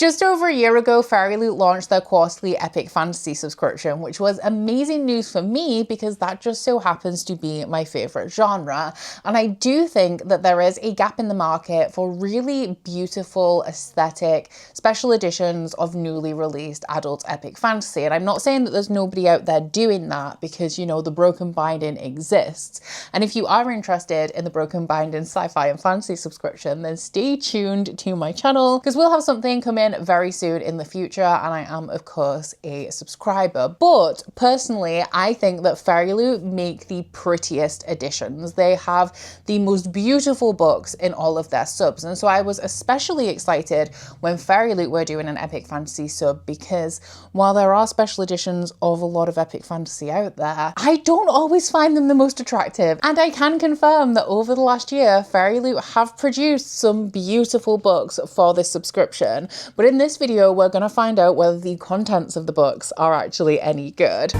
Just over a year ago, Fairyloot launched their quarterly epic fantasy subscription, which was amazing news for me because that just so happens to be my favorite genre. And I do think that there is a gap in the market for really beautiful, aesthetic, special editions of newly released adult epic fantasy. And I'm not saying that there's nobody out there doing that because, you know, the Broken Binding exists. And if you are interested in the Broken Binding sci-fi and fantasy subscription, then stay tuned to my channel because we'll have something come in very soon in the future, and I am of course a subscriber. But personally, I think that Fairyloot make the prettiest editions. They have the most beautiful books in all of their subs, and so I was especially excited when Fairyloot were doing an epic fantasy sub because while there are special editions of a lot of epic fantasy out there, I don't always find them the most attractive. And I can confirm that over the last year, Fairyloot have produced some beautiful books for this subscription. But in this video, we're going to find out whether the contents of the books are actually any good.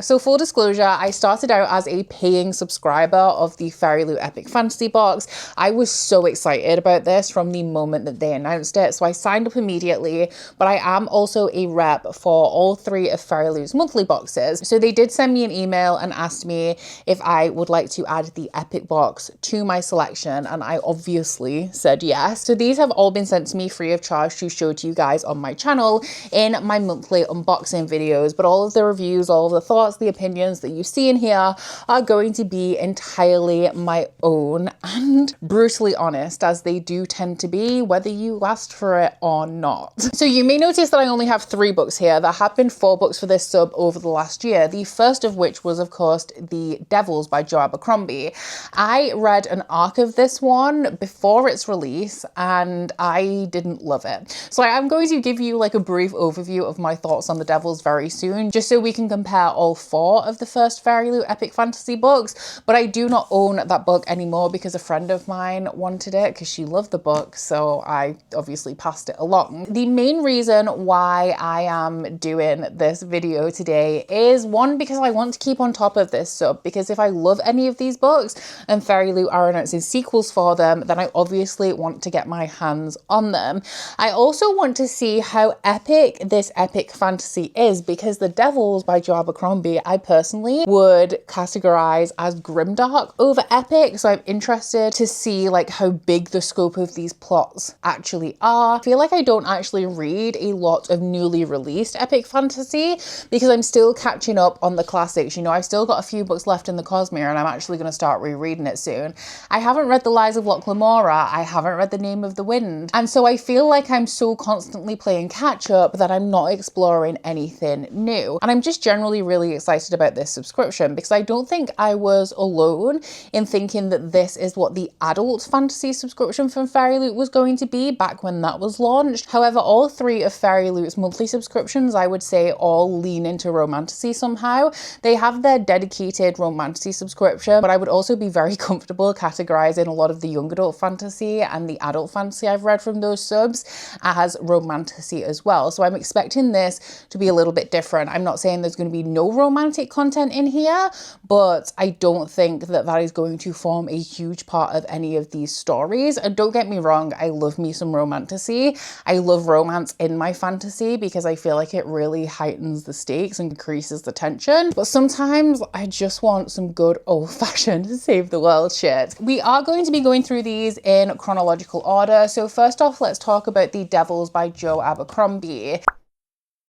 So full disclosure, I started out as a paying subscriber of the Fairyloot Epic Fantasy box. I was so excited about this from the moment that they announced it, so I signed up immediately, but I am also a rep for all three of Fairyloot's monthly boxes. So they did send me an email and asked me if I would like to add the Epic box to my selection, and I obviously said yes. So these have all been sent to me free of charge to show to you guys on my channel in my monthly unboxing videos, but all of the reviews, all of the thoughts, the opinions that you see in here are going to be entirely my own and brutally honest, as they do tend to be, whether you asked for it or not. So you may notice that I only have 3 books here. There have been 4 books for this sub over the last year, the first of which was of course The Devils by Jo Abercrombie. I read an arc of this one before its release and I didn't love it. So I am going to give you like a brief overview of my thoughts on The Devils very soon, just so we can compare all 4 of the first Fairyloot epic fantasy books. But I do not own that book anymore because a friend of mine wanted it because she loved the book, so I obviously passed it along. The main reason why I am doing this video today is one, because I want to keep on top of this sub, because if I love any of these books and Fairyloot are announcing sequels for them, then I obviously want to get my hands on them. I also want to see how epic this epic fantasy is, because The Devils by Jo Abercrombie I personally would categorize as grimdark over epic, so I'm interested to see like how big the scope of these plots actually are. I feel like I don't actually read a lot of newly released epic fantasy because I'm still catching up on the classics. You know, I've still got a few books left in the Cosmere and I'm actually going to start rereading it soon. I haven't read The Lies of Loch Lamora, I haven't read The Name of the Wind, and so I feel like I'm so constantly playing catch up that I'm not exploring anything new. And I'm just generally really excited about this subscription because I don't think I was alone in thinking that this is what the adult fantasy subscription from Fairyloot was going to be back when that was launched. However, all 3 of Fairyloot's monthly subscriptions, I would say, all lean into romantasy somehow. They have their dedicated romantasy subscription, but I would also be very comfortable categorizing a lot of the young adult fantasy and the adult fantasy I've read from those subs as romantasy as well. So I'm expecting this to be a little bit different. I'm not saying there's going to be no romantic content in here, but I don't think that that is going to form a huge part of any of these stories. And don't get me wrong, I love me some romantasy. I love romance in my fantasy because I feel like it really heightens the stakes and increases the tension. But sometimes I just want some good old-fashioned save the world shit. We are going to be going through these in chronological order. So first off, let's talk about The Devils by Jo Abercrombie.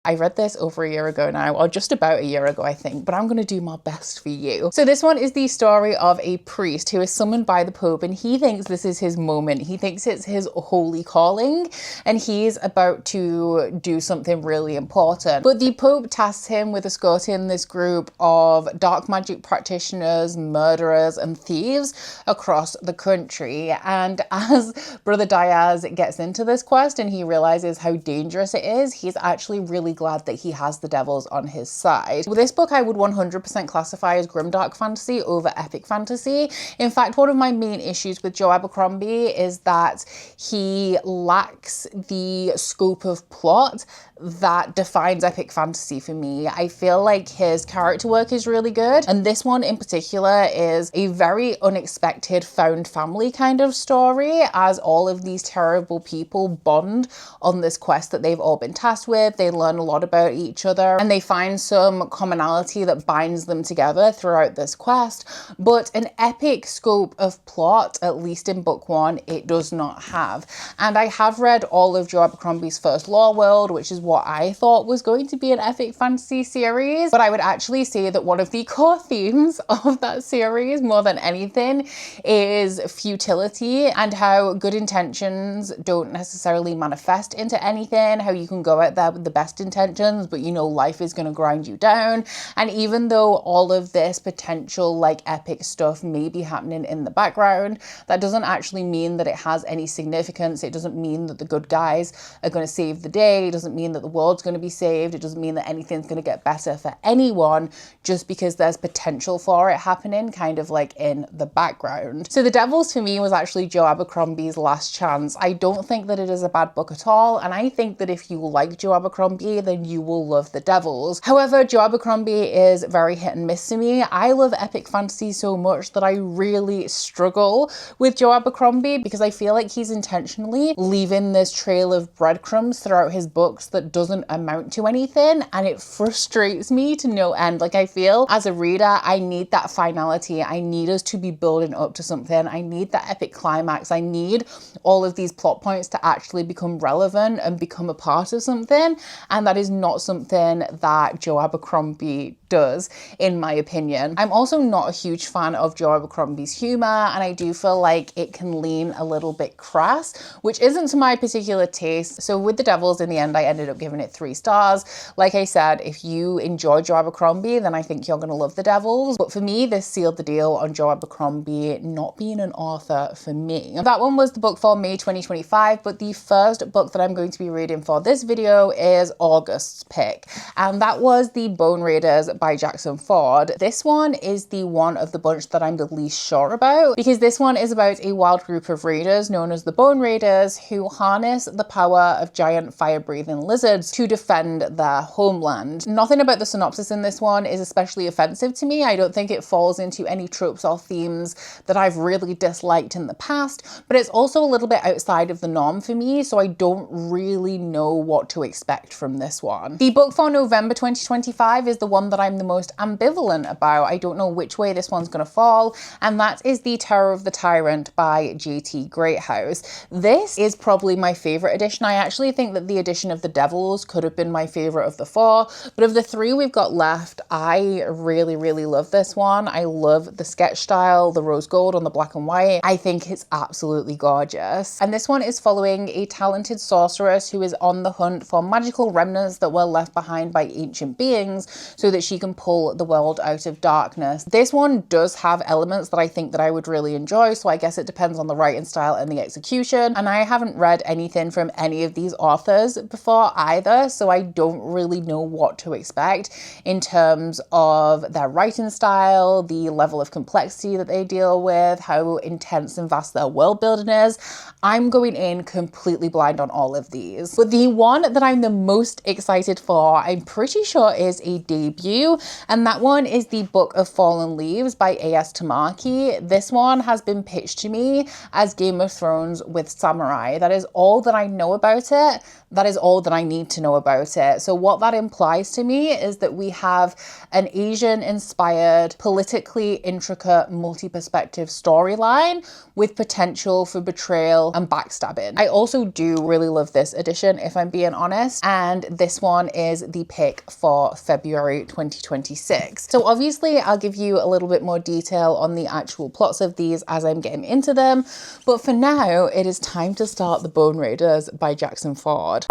I read this over a year ago now, or just about a year ago, I think, but I'm going to do my best for you. So this one is the story of a priest who is summoned by the Pope, and he thinks this is his moment. He thinks it's his holy calling, and he's about to do something really important. But the Pope tasks him with escorting this group of dark magic practitioners, murderers, and thieves across the country. And as Brother Diaz gets into this quest and he realizes how dangerous it is, he's actually really glad that he has the devils on his side. With this book, I would 100% classify as grimdark fantasy over epic fantasy. In fact, one of my main issues with Jo Abercrombie is that he lacks the scope of plot that defines epic fantasy for me. I feel like his character work is really good, and this one in particular is a very unexpected found family kind of story, as all of these terrible people bond on this quest that they've all been tasked with. They learn a lot about each other and they find some commonality that binds them together throughout this quest, but an epic scope of plot, at least in book one, it does not have. And I have read all of Joe Abercrombie's first lore world, which is what I thought was going to be an epic fantasy series, but I would actually say that one of the core themes of that series, more than anything, is futility and how good intentions don't necessarily manifest into anything, how you can go out there with the best intentions, but you know life is going to grind you down. And even though all of this potential like epic stuff may be happening in the background, that doesn't actually mean that it has any significance. It doesn't mean that the good guys are going to save the day. It doesn't mean that the world's going to be saved. It doesn't mean that anything's going to get better for anyone just because there's potential for it happening kind of like in the background. So The Devils for me was actually Joe Abercrombie's last chance. I don't think that it is a bad book at all, and I think that if you like Joe Abercrombie, then you will love The Devils. However, Joe Abercrombie is very hit and miss to me. I love epic fantasy so much that I really struggle with Joe Abercrombie because I feel like he's intentionally leaving this trail of breadcrumbs throughout his books that doesn't amount to anything, and it frustrates me to no end. Like, I feel as a reader, I need that finality. I need us to be building up to something. I need that epic climax. I need all of these plot points to actually become relevant and become a part of something, and that is not something that Joe Abercrombie does, in my opinion. I'm also not a huge fan of Joe Abercrombie's humor, and I do feel like it can lean a little bit crass, which isn't to my particular taste. So with The Devils, in the end, I ended up giving it 3 stars. Like I said, if you enjoy Joe Abercrombie, then I think you're going to love The Devils. But for me, this sealed the deal on Joe Abercrombie not being an author for me. That one was the book for May 2025, but the first book that I'm going to be reading for this video is August's pick, and that was The Bone Raiders by Jackson Ford. This one is the one of the bunch that I'm the least sure about, because this one is about a wild group of raiders known as the Bone Raiders who harness the power of giant fire-breathing lizards to defend their homeland. Nothing about the synopsis in this one is especially offensive to me. I don't think it falls into any tropes or themes that I've really disliked in the past, but it's also a little bit outside of the norm for me, so I don't really know what to expect from this one. The book for November 2025 is the one that I'm the most ambivalent about. I don't know which way this one's going to fall, and that is The Terror of the Tyrant by J.T. Greathouse. This is probably my favorite edition. I actually think that the edition of The Devils could have been my favorite of the 4, but of the 3 we've got left, I really, really love this one. I love the sketch style, the rose gold on the black and white. I think it's absolutely gorgeous. And this one is following a talented sorceress who is on the hunt for magical remnants that were left behind by ancient beings so that she can pull the world out of darkness. This one does have elements that I think that I would really enjoy, so I guess it depends on the writing style and the execution. And I haven't read anything from any of these authors before either, so I don't really know what to expect in terms of their writing style, the level of complexity that they deal with, how intense and vast their world building is. I'm going in completely blind on all of these. But the one that I'm the most excited for, I'm pretty sure is a debut, and that one is The Book of Fallen Leaves by A.S. Tamaki. This one has been pitched to me as Game of Thrones with samurai. That is all that I know about it. That is all that I need to know about it. So what that implies to me is that we have an Asian-inspired, politically intricate, multi-perspective storyline with potential for betrayal and backstabbing. I also do really love this edition, if I'm being honest, and this one is the pick for February 2026. So obviously I'll give you a little bit more detail on the actual plots of these as I'm getting into them, but for now it is time to start The Bone Raiders by Jackson Ford.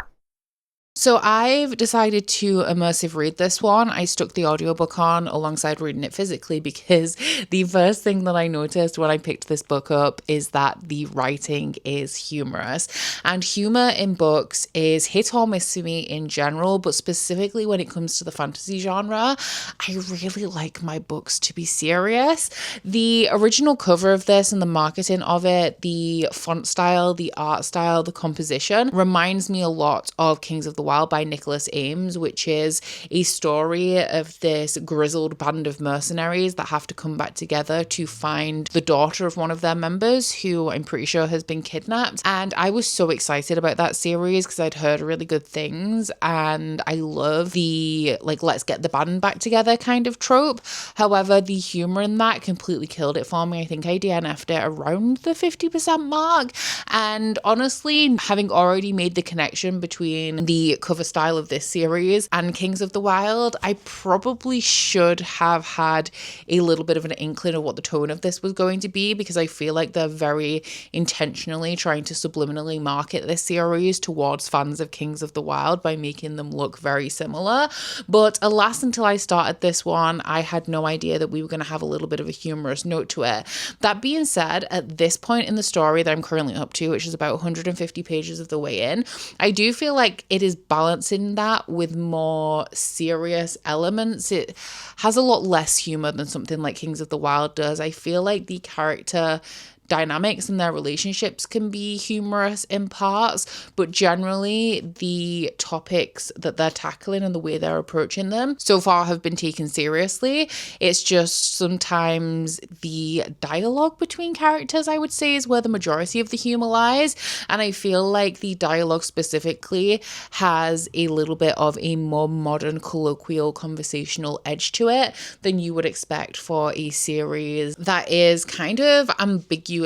So I've decided to immersive read this one. I stuck the audiobook on alongside reading it physically because the first thing that I noticed when I picked this book up is that the writing is humorous. And humor in books is hit or miss to me in general, but specifically when it comes to the fantasy genre, I really like my books to be serious. The original cover of this and the marketing of it, the font style, the art style, the composition reminds me a lot of Kings of the Wild by Nicholas Ames, which is a story of this grizzled band of mercenaries that have to come back together to find the daughter of one of their members, who I'm pretty sure has been kidnapped. And I was so excited about that series because I'd heard really good things, and I love the like let's get the band back together kind of trope. However, the humor in that completely killed it for me. I think I DNF'd it around the 50% mark. And honestly, having already made the connection between the cover style of this series and Kings of the Wild, I probably should have had a little bit of an inkling of what the tone of this was going to be, because I feel like they're very intentionally trying to subliminally market this series towards fans of Kings of the Wild by making them look very similar. But alas, until I started this one, I had no idea that we were going to have a little bit of a humorous note to it. That being said, at this point in the story that I'm currently up to, which is about 150 pages of the way in, I do feel like it is balancing that with more serious elements. It has a lot less humor than something like Kings of the Wild does. I feel like the character dynamics and their relationships can be humorous in parts, but generally the topics that they're tackling and the way they're approaching them so far have been taken seriously. It's just sometimes the dialogue between characters, I would say, is where the majority of the humor lies, and I feel like the dialogue specifically has a little bit of a more modern, colloquial, conversational edge to it than you would expect for a series that is kind of ambiguously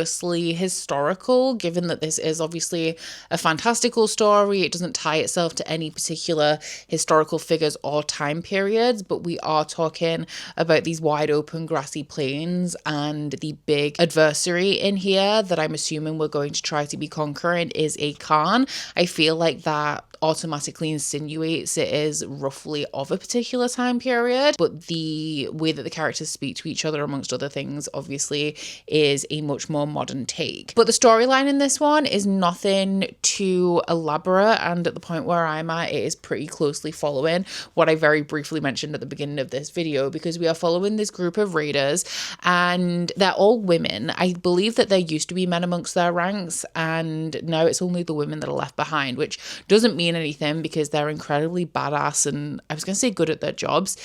historical, given that this is obviously a fantastical story. It doesn't tie itself to any particular historical figures or time periods, but we are talking about these wide open grassy plains, and the big adversary in here that I'm assuming we're going to try to be conquering is a Khan. I feel like that automatically insinuates it is roughly of a particular time period, but the way that the characters speak to each other, amongst other things, obviously is a much more modern take. But the storyline in this one is nothing too elaborate, and at the point where I'm at, it is pretty closely following what I very briefly mentioned at the beginning of this video, because we are following this group of raiders, and they're all women. I believe that there used to be men amongst their ranks, and now it's only the women that are left behind, which doesn't mean anything because they're incredibly badass and, I was going to say, good at their jobs.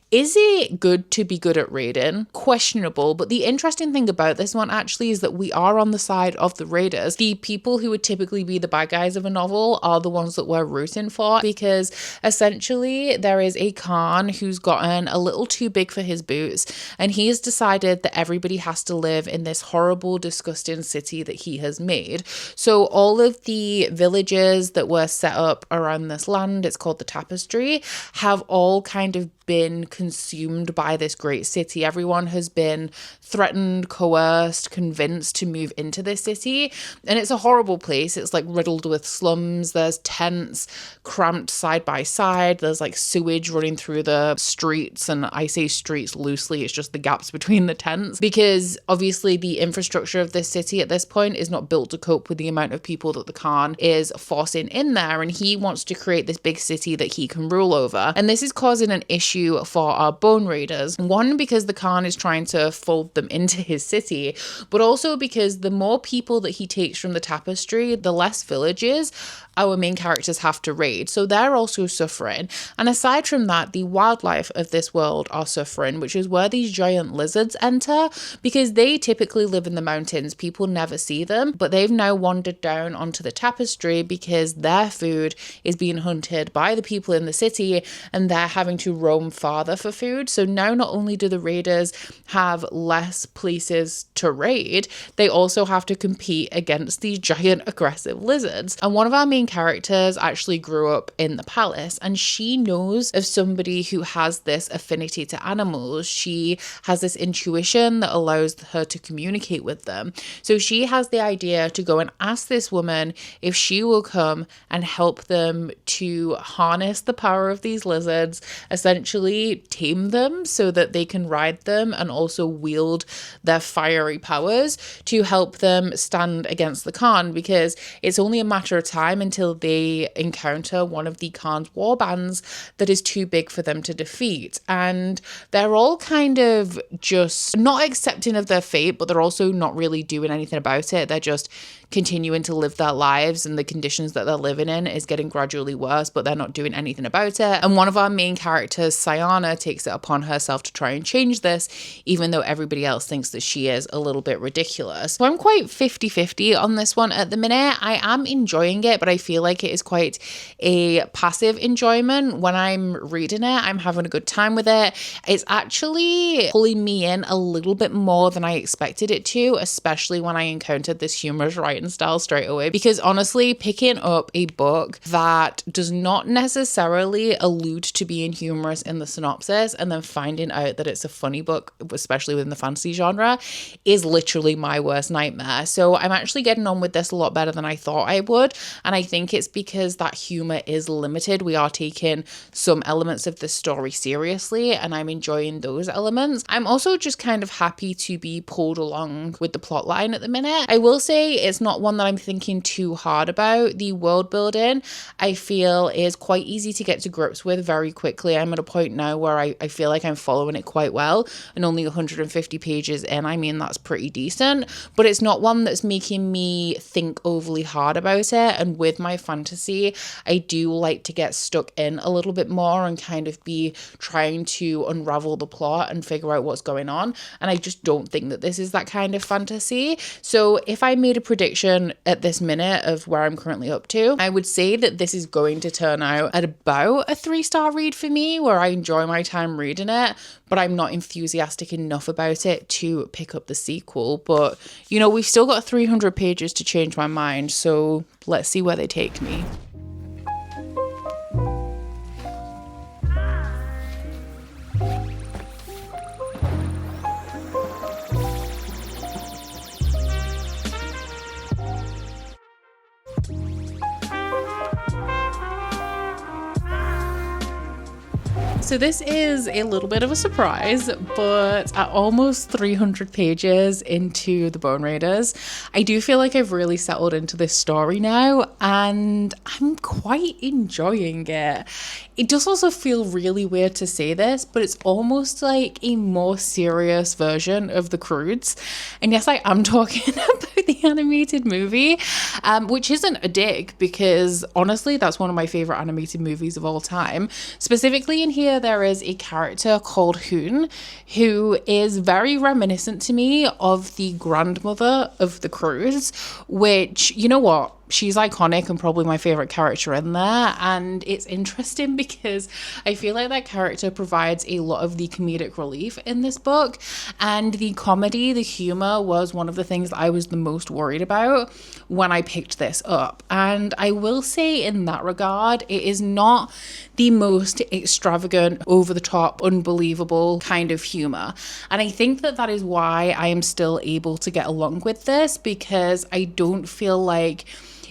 Is it good to be good at raiding? Questionable, but the interesting thing about this one actually is that we are on the side of the raiders. The people who would typically be the bad guys of a novel are the ones that we're rooting for, because essentially there is a Khan who's gotten a little too big for his boots, and he has decided that everybody has to live in this horrible, disgusting city that he has made. So all of the villages that were set up around this land, it's called the Tapestry, have all kind of been consumed by this great city. Everyone has been threatened, coerced, convinced to move into this city, and it's a horrible place. It's like riddled with slums. There's tents cramped side by side. There's like sewage running through the streets, and I say streets loosely, it's just the gaps between the tents, because obviously the infrastructure of this city at this point is not built to cope with the amount of people that the Khan is forcing in there, and he wants to create this big city that he can rule over. And this is causing an issue for our bone raiders. One, because the Khan is trying to fold them into his city, but also because the more people that he takes from the Tapestry, the less villages our main characters have to raid. So they're also suffering. And aside from that, the wildlife of this world are suffering, which is where these giant lizards enter, because they typically live in the mountains. People never see them, but they've now wandered down onto the Tapestry because their food is being hunted by the people in the city, and they're having to roam farther for food. So now not only do the raiders have less places to raid, they also have to compete against these giant aggressive lizards. And one of our main characters actually grew up in the palace, and she knows of somebody who has this affinity to animals. She has this intuition that allows her to communicate with them. So she has the idea to go and ask this woman if she will come and help them to harness the power of these lizards, essentially tame them so that they can ride them and also wield their fiery powers to help them stand against the Khan, because it's only a matter of time until they encounter one of the Khan's war bands that is too big for them to defeat. And they're all kind of just not accepting of their fate, but they're also not really doing anything about it. They're just continuing to live their lives, and the conditions that they're living in is getting gradually worse, but they're not doing anything about it. And one of our main characters, Sayana, takes it upon herself to try and change this, even though everybody else thinks that she is a little bit ridiculous. So I'm quite 50-50 on this one at the minute. I am enjoying it, but I feel like it is quite a passive enjoyment. When I'm reading it, I'm having a good time with it. It's actually pulling me in a little bit more than I expected it to, especially when I encountered this humorous writing style straight away. Because honestly, picking up a book that does not necessarily allude to being humorous in the synopsis and then finding out that it's a funny book, especially within the fantasy genre, is literally my worst nightmare. So I'm actually getting on with this a lot better than I thought I would. And I think it's because that humor is limited. We are taking some elements of the story seriously, and I'm enjoying those elements. I'm also just kind of happy to be pulled along with the plot line at the minute. I will say it's not one that I'm thinking too hard about. The world building, I feel, is quite easy to get to grips with very quickly. I'm at a point now where I feel like I'm following it quite well, and only 150 pages in, I mean, that's pretty decent, but it's not one that's making me think overly hard about it. And with my fantasy, I do like to get stuck in a little bit more and kind of be trying to unravel the plot and figure out what's going on. And I just don't think that this is that kind of fantasy. So if I made a prediction at this minute of where I'm currently up to, I would say that this is going to turn out at about a 3-star read for me, where I enjoy my time reading it, but I'm not enthusiastic enough about it to pick up the sequel. But, you know, we've still got 300 pages to change my mind, so let's see where they take me. So this is a little bit of a surprise, but at almost 300 pages into the Bone Raiders, I do feel like I've really settled into this story now, and I'm quite enjoying it. It does also feel really weird to say this, but it's almost like a more serious version of The Croods. And yes, I am talking about the animated movie, which isn't a dig, because honestly, that's one of my favorite animated movies of all time. Specifically in here, there is a character called Hoon, who is very reminiscent to me of the grandmother of the Croods, which, you know what? She's iconic and probably my favorite character in there. And it's interesting because I feel like that character provides a lot of the comedic relief in this book. And the comedy, the humor was one of the things that I was the most worried about when I picked this up. And I will say in that regard, it is not the most extravagant, over the top, unbelievable kind of humor. And I think that that is why I am still able to get along with this, because I don't feel like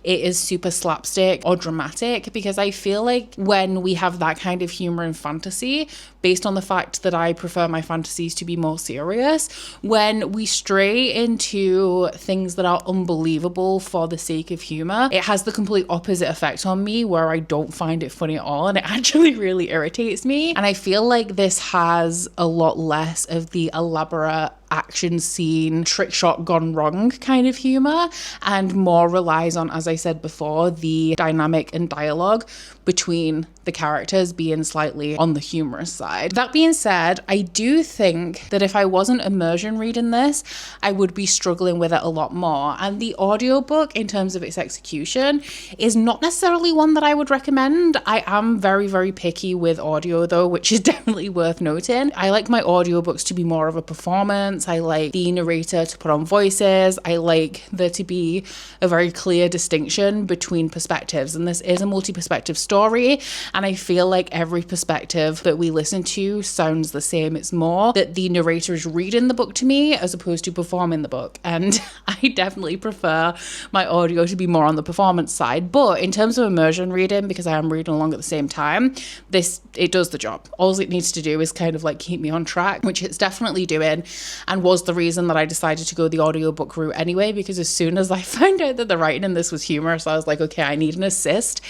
it is super slapstick or dramatic, because I feel like when we have that kind of humor in fantasy, based on the fact that I prefer my fantasies to be more serious, when we stray into things that are unbelievable for the sake of humor, it has the complete opposite effect on me, where I don't find it funny at all, and it actually really irritates me. And I feel like this has a lot less of the elaborate action scene, trick shot gone wrong kind of humor, and more relies on, as I said before, the dynamic and dialogue between the characters being slightly on the humorous side. That being said, I do think that if I wasn't immersion reading this, I would be struggling with it a lot more. And the audiobook, in terms of its execution, is not necessarily one that I would recommend. I am very, very picky with audio though, which is definitely worth noting. I like my audiobooks to be more of a performance. I like the narrator to put on voices. I like there to be a very clear distinction between perspectives. And this is a multi-perspective story. And I feel like every perspective that we listen to sounds the same. It's more that the narrator is reading the book to me as opposed to performing the book. And I definitely prefer my audio to be more on the performance side. But in terms of immersion reading, because I am reading along at the same time, it does the job. All it needs to do is kind of like keep me on track, which it's definitely doing. and was the reason that I decided to go the audiobook route anyway, because as soon as I found out that the writing in this was humorous, I was like, okay, I need an assist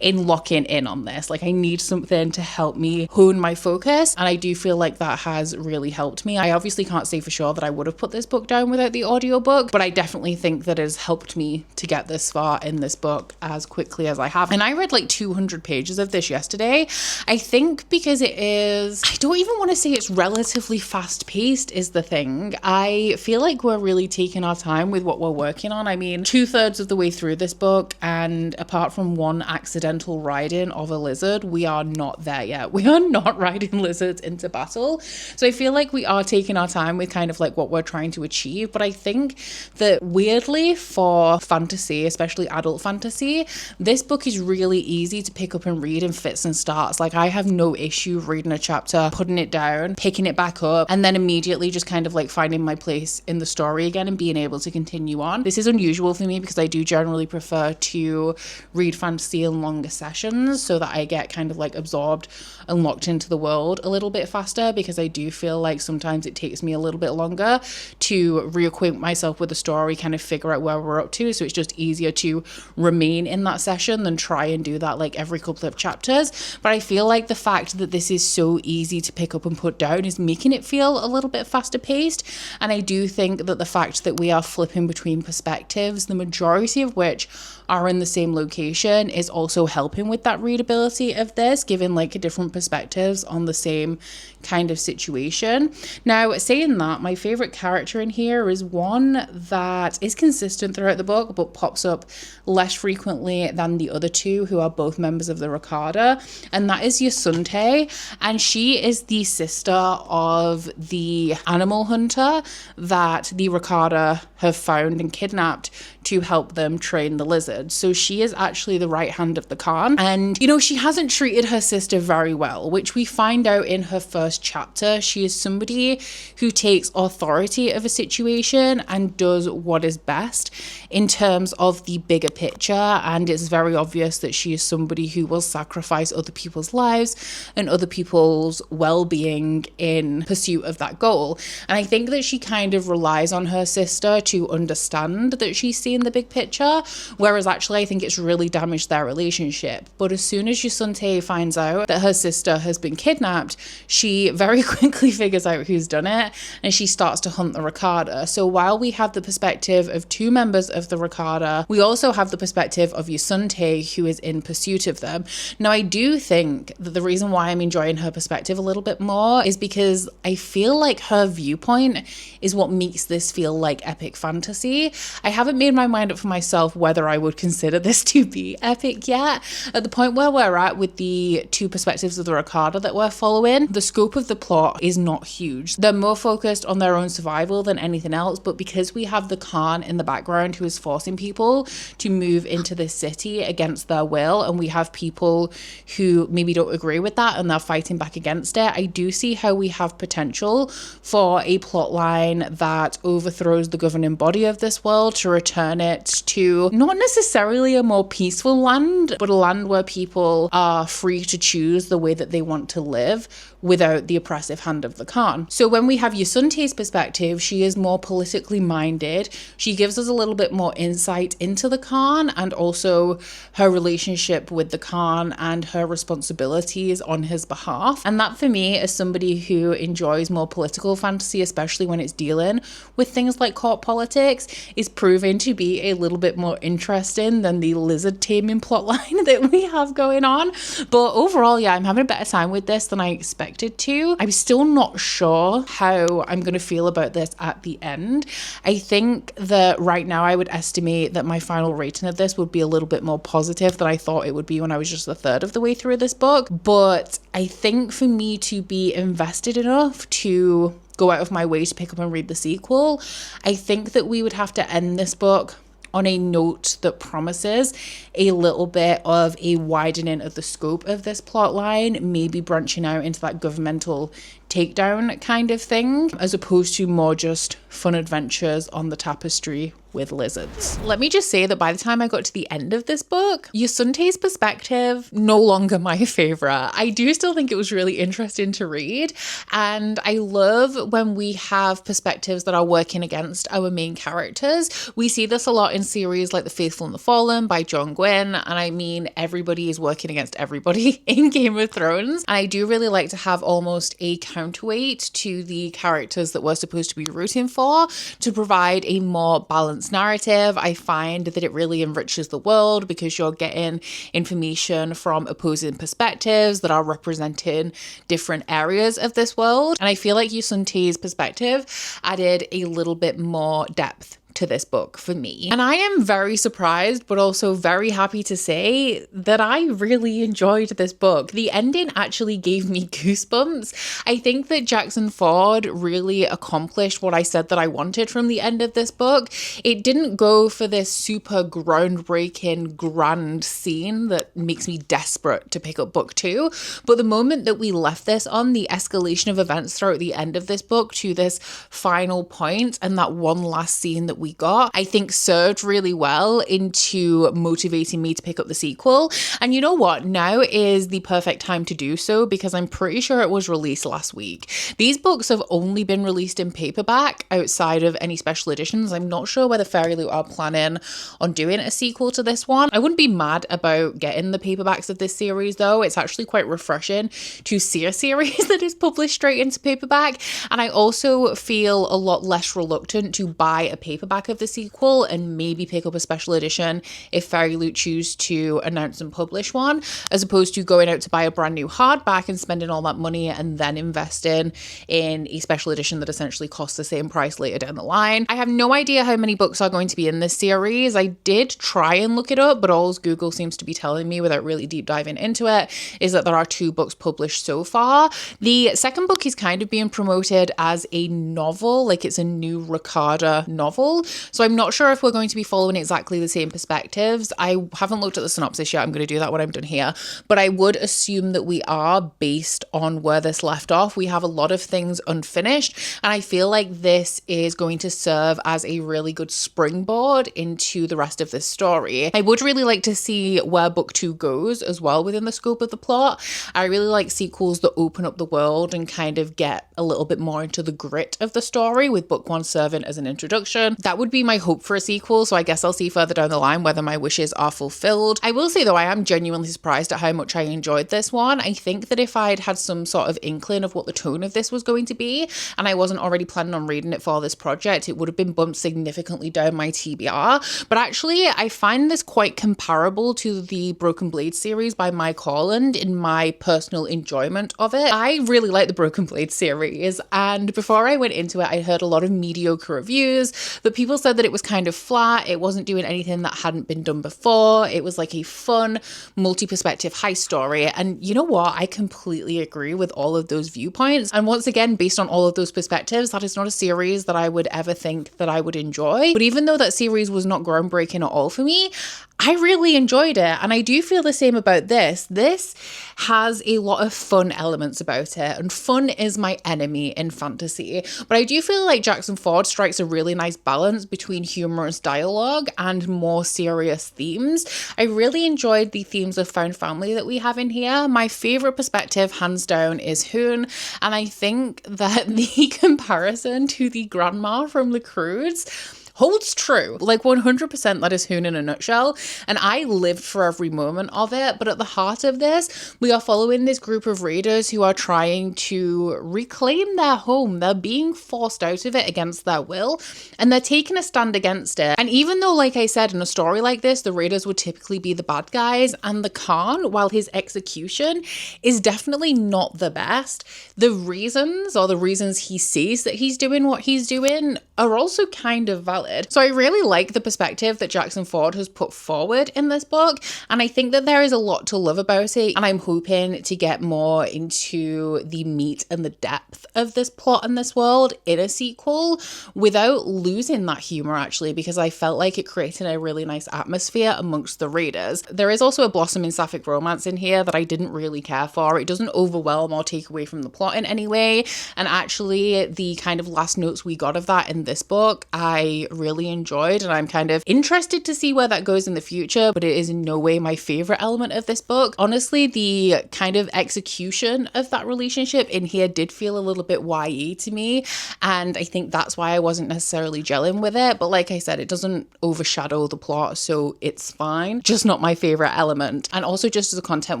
in locking in on this. Like, I need something to help me hone my focus, and I do feel like that has really helped me. I obviously can't say for sure that I would have put this book down without the audiobook, but I definitely think that it has helped me to get this far in this book as quickly as I have. And I read like 200 pages of this yesterday. I think because it is, I don't even want to say it's relatively fast paced is the thing. I feel like we're really taking our time with what we're working on. I mean, 2/3 of the way through this book, and apart from one accidental riding of a lizard, we are not there yet. We are not riding lizards into battle. So I feel like we are taking our time with kind of like what we're trying to achieve. But I think that weirdly for fantasy, especially adult fantasy, this book is really easy to pick up and read in fits and starts. Like, I have no issue reading a chapter, putting it down, picking it back up, and then immediately just kind of like finding my place in the story again and being able to continue on. This is unusual for me because I do generally prefer to read fantasy in longer sessions so that I get kind of like absorbed and locked into the world a little bit faster, because I do feel like sometimes it takes me a little bit longer to reacquaint myself with the story, kind of figure out where we're up to. So it's just easier to remain in that session than try and do that like every couple of chapters. But I feel like the fact that this is so easy to pick up and put down is making it feel a little bit faster paced. And I do think that the fact that we are flipping between perspectives, the majority of which are in the same location, is also helping with that readability of this, giving like different perspectives on the same kind of situation. Now, saying that, my favorite character in here is one that is consistent throughout the book but pops up less frequently than the other two, who are both members of the Ricarda, and that is Yasunte. And she is the sister of the animal hunter that the Ricarda have found and kidnapped to help them train the lizard. So she is actually the right hand of the Khan. And, you know, she hasn't treated her sister very well, which we find out in her first chapter. She is somebody who takes authority of a situation and does what is best in terms of the bigger picture. And it's very obvious that she is somebody who will sacrifice other people's lives and other people's well-being in pursuit of that goal. And I think that she kind of relies on her sister to understand that she's seeing the big picture, whereas actually I think it's really damaged their relationship. But as soon as Yasunte finds out that her sister has been kidnapped, she very quickly figures out who's done it, and she starts to hunt the Ricarda. So while we have the perspective of two members of the Ricarda, we also have the perspective of Yasunte, who is in pursuit of them. Now, I do think that the reason why I'm enjoying her perspective a little bit more is because I feel like her viewpoint is what makes this feel like epic fantasy. I haven't made my mind up for myself whether I would consider this to be epic yet. At the point where we're at with the two perspectives of the Ricarda that we're following, the scope of the plot is not huge. They're more focused on their own survival than anything else, but because we have the Khan in the background who is forcing people to move into this city against their will, and we have people who maybe don't agree with that and they're fighting back against it, I do see how we have potential for a plot line that overthrows the governing body of this world to return it to not necessarily a more peaceful land, but a land where people are free to choose the way that they want to live without the oppressive hand of the Khan. So when we have Yasunte's perspective, she is more politically minded. She gives us a little bit more insight into the Khan and also her relationship with the Khan and her responsibilities on his behalf. And that, for me, as somebody who enjoys more political fantasy, especially when it's dealing with things like court politics, is proving to be a little bit more interesting than the lizard taming plotline that we have going on. But overall, yeah, I'm having a better time with this than I expected to. I'm still not sure how I'm going to feel about this at the end. I think that right now I would estimate that my final rating of this would be a little bit more positive than I thought it would be when I was just a third of the way through this book. But I think for me to be invested enough to go out of my way to pick up and read the sequel, I think that we would have to end this book on a note that promises a little bit of a widening of the scope of this plot line, maybe branching out into that governmental takedown kind of thing, as opposed to more just fun adventures on the tapestry with lizards. Let me just say that by the time I got to the end of this book, Yusunte's perspective, no longer my favorite. I do still think it was really interesting to read, and I love when we have perspectives that are working against our main characters. We see this a lot in series like The Faithful and the Fallen by John Gwynne, and I mean, everybody is working against everybody in Game of Thrones. And I do really like to have almost a counterweight to the characters that we're supposed to be rooting for, to provide a more balanced narrative. I find that it really enriches the world because you're getting information from opposing perspectives that are representing different areas of this world. And I feel like Yusunte's perspective added a little bit more depth to this book for me. And I am very surprised, but also very happy to say that I really enjoyed this book. The ending actually gave me goosebumps. I think that Jackson Ford really accomplished what I said that I wanted from the end of this book. It didn't go for this super groundbreaking, grand scene that makes me desperate to pick up book 2. But the moment that we left this on, the escalation of events throughout the end of this book to this final point, and that one last scene that we got, I think served really well into motivating me to pick up the sequel. And you know what? Now is the perfect time to do so, because I'm pretty sure it was released last week. These books have only been released in paperback outside of any special editions. I'm not sure whether Fairyloot are planning on doing a sequel to this one. I wouldn't be mad about getting the paperbacks of this series though. It's actually quite refreshing to see a series that is published straight into paperback. And I also feel a lot less reluctant to buy a paperback of the sequel and maybe pick up a special edition if Fairyloot choose to announce and publish one, as opposed to going out to buy a brand new hardback and spending all that money and then investing in a special edition that essentially costs the same price later down the line. I have no idea how many books are going to be in this series. I did try and look it up, but all Google seems to be telling me without really deep diving into it is that there are 2 books published so far. The second book is kind of being promoted as a novel, like it's a new Ricarda novel. So I'm not sure if we're going to be following exactly the same perspectives. I haven't looked at the synopsis yet. I'm going to do that when I'm done here. But I would assume that we are, based on where this left off. We have a lot of things unfinished. And I feel like this is going to serve as a really good springboard into the rest of this story. I would really like to see where book 2 goes as well within the scope of the plot. I really like sequels that open up the world and kind of get a little bit more into the grit of the story, with book 1 serving as an introduction. That would be my hope for a sequel, so I guess I'll see further down the line whether my wishes are fulfilled. I will say though, I am genuinely surprised at how much I enjoyed this one. I think that if I'd had some sort of inkling of what the tone of this was going to be, and I wasn't already planning on reading it for this project, it would have been bumped significantly down my TBR. But actually, I find this quite comparable to the Broken Blade series by Mike Holland in my personal enjoyment of it. I really like the Broken Blade series, and before I went into it, I heard a lot of mediocre reviews that people said that it was kind of flat. It wasn't doing anything that hadn't been done before. It was like a fun, multi-perspective heist story. And you know what? I completely agree with all of those viewpoints. And once again, based on all of those perspectives, that is not a series that I would ever think that I would enjoy. But even though that series was not groundbreaking at all for me, I really enjoyed it. And I do feel the same about this. This has a lot of fun elements about it, and fun is my enemy in fantasy. But I do feel like Jackson Ford strikes a really nice balance between humorous dialogue and more serious themes. I really enjoyed the themes of found family that we have in here. My favorite perspective, hands down, is Hoon. And I think that the comparison to the grandma from The Croods holds true. Like 100% that is Hoon in a nutshell. And I lived for every moment of it. But at the heart of this, we are following this group of raiders who are trying to reclaim their home. They're being forced out of it against their will, and they're taking a stand against it. And even though, like I said, in a story like this, the raiders would typically be the bad guys, and the Khan, while his execution is definitely not the best, the reasons he sees that he's doing what he's doing are also kind of valid. valid. So I really like the perspective that Jackson Ford has put forward in this book, and I think that there is a lot to love about it, and I'm hoping to get more into the meat and the depth of this plot and this world in a sequel without losing that humor, actually, because I felt like it created a really nice atmosphere amongst the readers. There is also a blossoming sapphic romance in here that I didn't really care for. It doesn't overwhelm or take away from the plot in any way, and actually the kind of last notes we got of that in this book I really enjoyed, and I'm kind of interested to see where that goes in the future, but it is in no way my favorite element of this book. Honestly, the kind of execution of that relationship in here did feel a little bit YE to me, and I think that's why I wasn't necessarily gelling with it, but like I said, it doesn't overshadow the plot, so it's fine. Just not my favorite element. And also, just as a content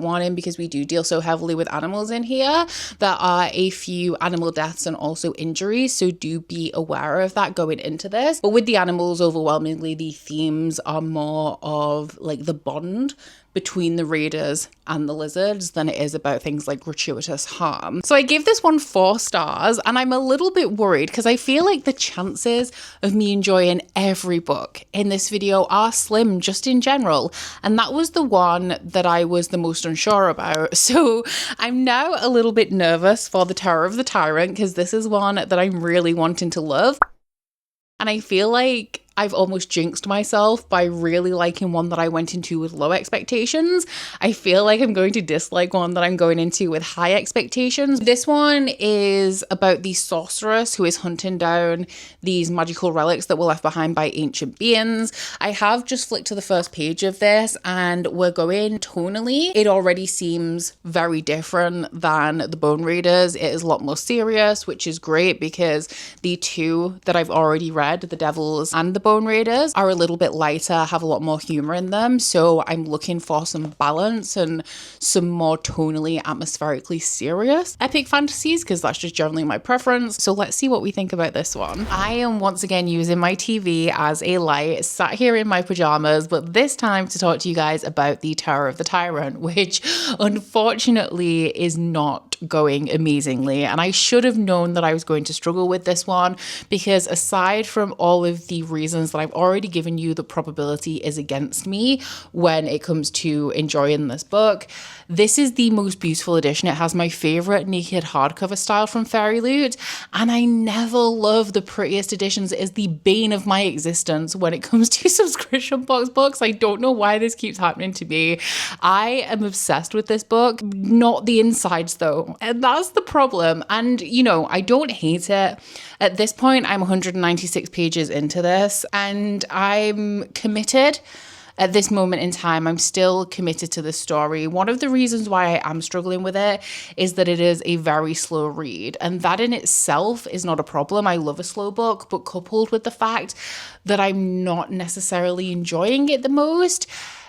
warning, because we do deal so heavily with animals in here, there are a few animal deaths and also injuries, so do be aware of that going into this. But with the animals, overwhelmingly the themes are more of like the bond between the readers and the lizards than it is about things like gratuitous harm. So I give this one 4 stars, and I'm a little bit worried because I feel like the chances of me enjoying every book in this video are slim just in general, and that was the one that I was the most unsure about. So I'm now a little bit nervous for The Terror of the Tyrant because this is one that I'm really wanting to love, and I feel like I've almost jinxed myself by really liking one that I went into with low expectations. I feel like I'm going to dislike one that I'm going into with high expectations. This one is about the sorceress who is hunting down these magical relics that were left behind by ancient beings. I have just flicked to the first page of this, and we're going tonally. It already seems very different than the Bone Raiders. It is a lot more serious, which is great because the 2 that I've already read, The Devils and the Bone Raiders, are a little bit lighter, have a lot more humor in them. So I'm looking for some balance and some more tonally, atmospherically serious epic fantasies, because that's just generally my preference. So let's see what we think about this one. I am once again using my TV as a light, sat here in my pajamas, but this time to talk to you guys about The Terror of the Tyrant, which unfortunately is not going amazingly. And I should have known that I was going to struggle with this one, because aside from all of the reasons that I've already given you, the probability is against me when it comes to enjoying this book. This is the most beautiful edition. It has my favorite naked hardcover style from Fairyloot, and I never love the prettiest editions. It is the bane of my existence when it comes to subscription box books. I don't know why this keeps happening to me. I am obsessed with this book, not the insides though, and that's the problem. And you know, I don't hate it. At this point, I'm 196 pages into this, and I'm committed. At this moment in time, I'm still committed to this story. One of the reasons why I am struggling with it is that it is a very slow read, and that in itself is not a problem. I love a slow book, but coupled with the fact that I'm not necessarily enjoying it the most,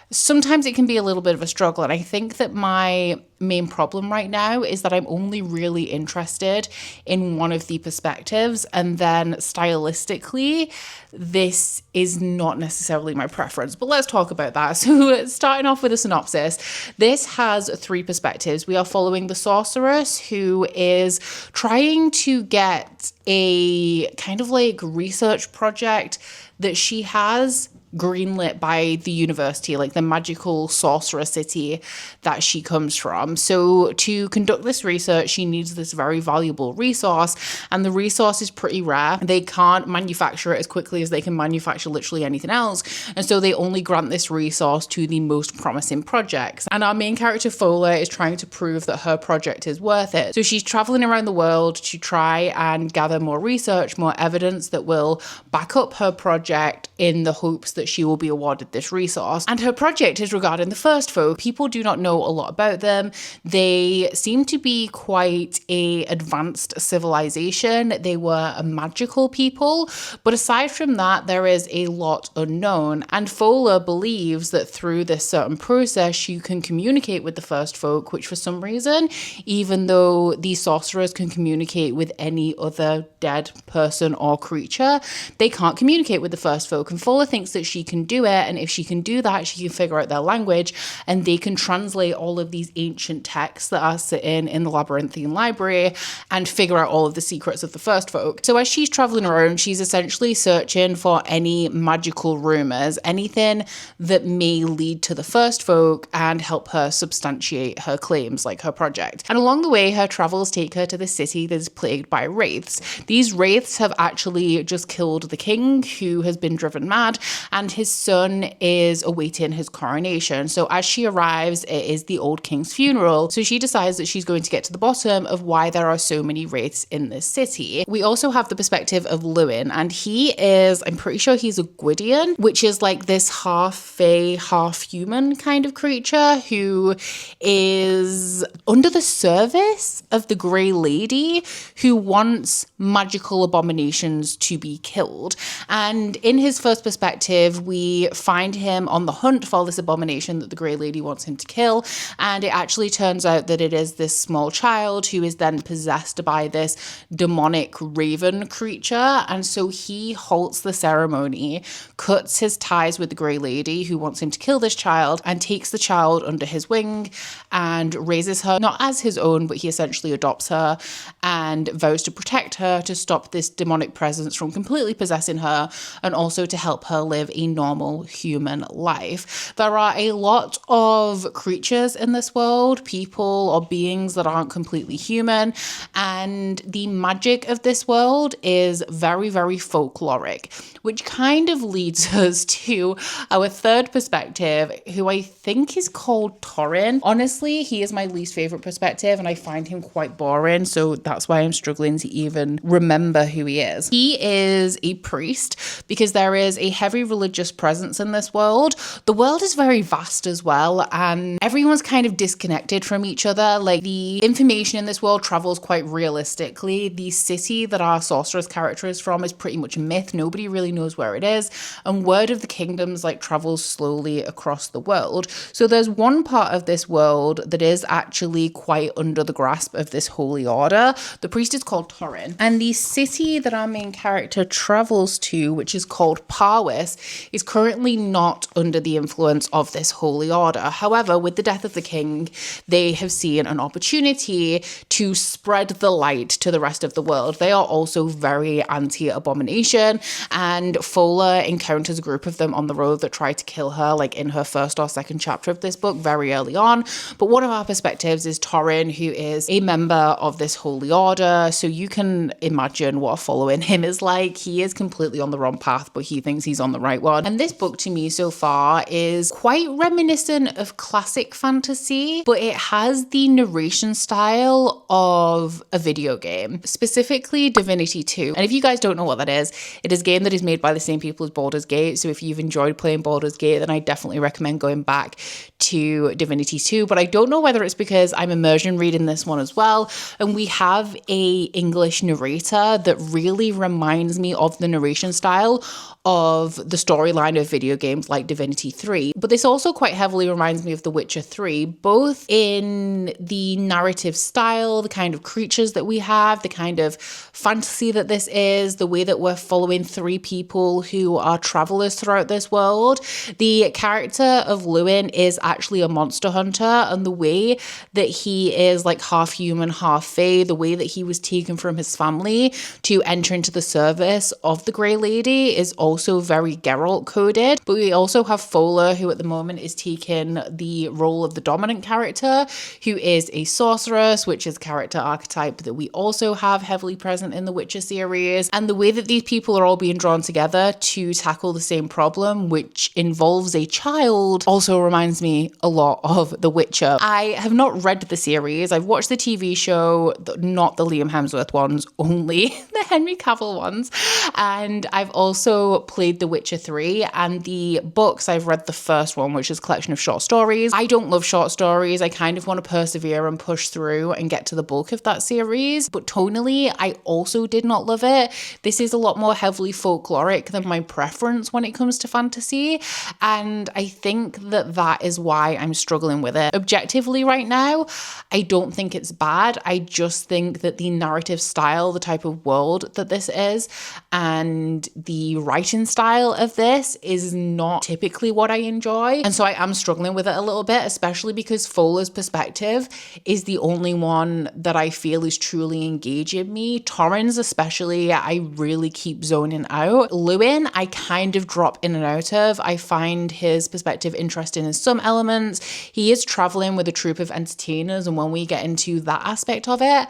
sometimes it can be a little bit of a struggle. And I think that my main problem right now is that I'm only really interested in one of the perspectives, and then stylistically this is not necessarily my preference. But let's talk about that. So starting off with a synopsis, this has 3 perspectives. We are following the sorceress who is trying to get a kind of like research project that she has greenlit by the university, like the magical sorcerer city that she comes from. So to conduct this research, she needs this very valuable resource, and the resource is pretty rare. They can't manufacture it as quickly as they can manufacture literally anything else, and so they only grant this resource to the most promising projects. And our main character Fola is trying to prove that her project is worth it. So she's traveling around the world to try and gather more research, more evidence that will back up her project in the hopes that she will be awarded this resource. And her project is regarding the first folk. People do not know a lot about them. They seem to be quite a advanced civilization. They were a magical people, but aside from that, there is a lot unknown. And Fola believes that through this certain process, you can communicate with the first folk, which for some reason, even though these sorcerers can communicate with any other dead person or creature, they can't communicate with the first folk. And Fola thinks that she can do it. And if she can do that, she can figure out their language and they can translate all of these ancient texts that are sitting in the labyrinthine library and figure out all of the secrets of the first folk. So as she's traveling around, she's essentially searching for any magical rumors, anything that may lead to the first folk and help her substantiate her claims, like her project. And along the way, her travels take her to the city that is plagued by wraiths. These wraiths have actually just killed the king, who has been driven mad, and his son is awaiting his coronation. So as she arrives, it is the old king's funeral. So she decides that she's going to get to the bottom of why there are so many wraiths in this city. We also have the perspective of Lewin, and he is, I'm pretty sure he's a Gwydion, which is like this half fae, half human kind of creature who is under the service of the Grey Lady, who wants magical abominations to be killed. And in his first perspective, we find him on the hunt for this abomination that the Grey Lady wants him to kill. And it actually turns out that it is this small child who is then possessed by this demonic raven creature. And so he halts the ceremony, cuts his ties with the Grey Lady, who wants him to kill this child, and takes the child under his wing and raises her, not as his own, but he essentially adopts her and vows to protect her, to stop this demonic presence from completely possessing her, and also to help her live a normal human life. There are a lot of creatures in this world, people or beings that aren't completely human, and the magic of this world is very, very folkloric, which kind of leads us to our third perspective, who I think is called Torin. Honestly, he is my least favorite perspective, and I find him quite boring, so that's why I'm struggling to even remember who he is. He is a priest because there is a heavy religious presence in this world. The world is very vast as well, and everyone's kind of disconnected from each other. Like, the information in this world travels quite realistically. The city that our sorceress character is from is pretty much a myth. Nobody really knows where it is, and word of the kingdoms like travels slowly across the world. So there's one part of this world that is actually quite under the grasp of this holy order. The priest is called Torin, and the city that our main character travels to, which is called Parwis, is currently not under the influence of this holy order. However, with the death of the king, they have seen an opportunity to spread the light to the rest of the world. They are also very anti-abomination, and Fola encounters a group of them on the road that try to kill her, like in her first or second chapter of this book, very early on. But one of our perspectives is Torin, who is a member of this holy order. So you can imagine what following him is like. He is completely on the wrong path, but he thinks he's on the right one. And this book to me so far is quite reminiscent of classic fantasy, but it has the narration style of a video game, specifically Divinity 2. And if you guys don't know what that is, it is a game that is made by the same people as Baldur's Gate. So if you've enjoyed playing Baldur's Gate, then I definitely recommend going back to Divinity 2. But I don't know whether it's because I'm immersion reading this one as well, and we have a English narrator that really reminds me of the narration style of the storyline of video games like Divinity 3. But this also quite heavily reminds me of The Witcher 3, both in the narrative style, the kind of creatures that we have, the kind of fantasy that this is, the way that we're following three people who are travelers throughout this world. The character of Lewin is actually a monster hunter, and the way that he is like half human, half fae, the way that he was taken from his family to enter into the service of the Grey Lady is also very Geralt coded. But we also have Fola, who at the moment is taking the role of the dominant character, who is a sorceress, which is a character archetype that we also have heavily present in the Witcher series. And the way that these people are all being drawn together to tackle the same problem, which involves a child, also reminds me a lot of The Witcher. I have not read the series. I've watched the TV show, not the Liam Hemsworth ones, only the Henry Cavill ones. And I've also played The Witcher 3, and the books, I've read the first one, which is a collection of short stories. I don't love short stories. I kind of want to persevere and push through and get to the bulk of that series. But tonally, I also did not love it. This is a lot more heavily folkloric than my preference when it comes to fantasy. And I think that that is why I'm struggling with it. Objectively right now, I don't think it's bad. I just think that the narrative style, the type of world that this is, and the writing style of this is not typically what I enjoy. And so I am struggling with it a little bit, especially because Fola's perspective is the only one that I feel is truly engaging me. Torrens especially, I really keep zoning out. Lewin, I kind of drop in and out of. I find his perspective interesting in some elements. He is traveling with a troupe of entertainers, and when we get into that aspect of it,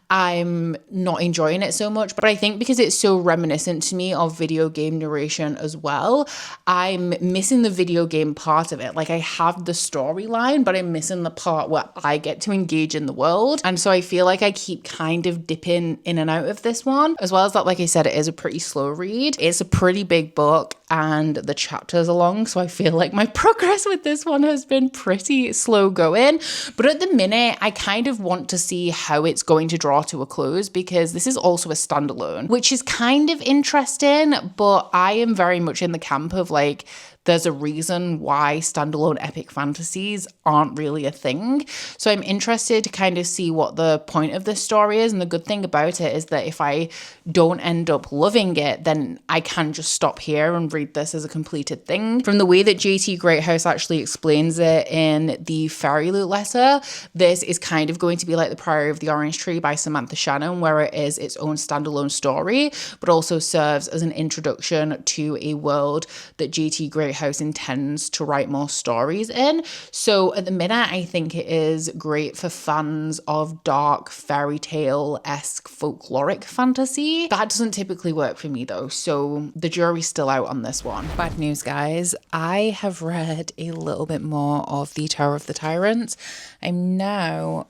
I'm not enjoying it so much. But I think because it's so reminiscent to me of video game narration as well, I'm missing the video game part of it. Like, I have the storyline, but I'm missing the part where I get to engage in the world. And so I feel like I keep kind of dipping in and out of this one. As well as that, like I said, it is a pretty slow read. It's a pretty big book and the chapters are long, so I feel like my progress with this one has been pretty slow going. But at the minute, I kind of want to see how it's going to draw to a close, because this is also a standalone, which is kind of interesting, but I am very much in the camp of like, there's a reason why standalone epic fantasies aren't really a thing. So I'm interested to kind of see what the point of this story is. And the good thing about it is that if I don't end up loving it, then I can just stop here and read this as a completed thing. From the way that JT Greathouse actually explains it in the Fairyloot letter, this is kind of going to be like The Priory of the Orange Tree by Samantha Shannon, where it is its own standalone story, but also serves as an introduction to a world that JT Greathouse intends to write more stories in. So at the minute, I think it is great for fans of dark fairy tale-esque folkloric fantasy. That doesn't typically work for me though, so the jury's still out on this one. Bad news, guys. I have read a little bit more of The Tower of the Tyrant. I'm now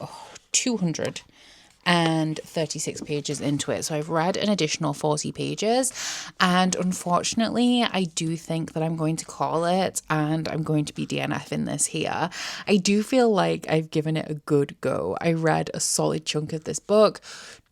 236 pages into it. So I've read an additional 40 pages, and unfortunately I do think that I'm going to call it and I'm going to be DNFing this here. I do feel like I've given it a good go. I read a solid chunk of this book.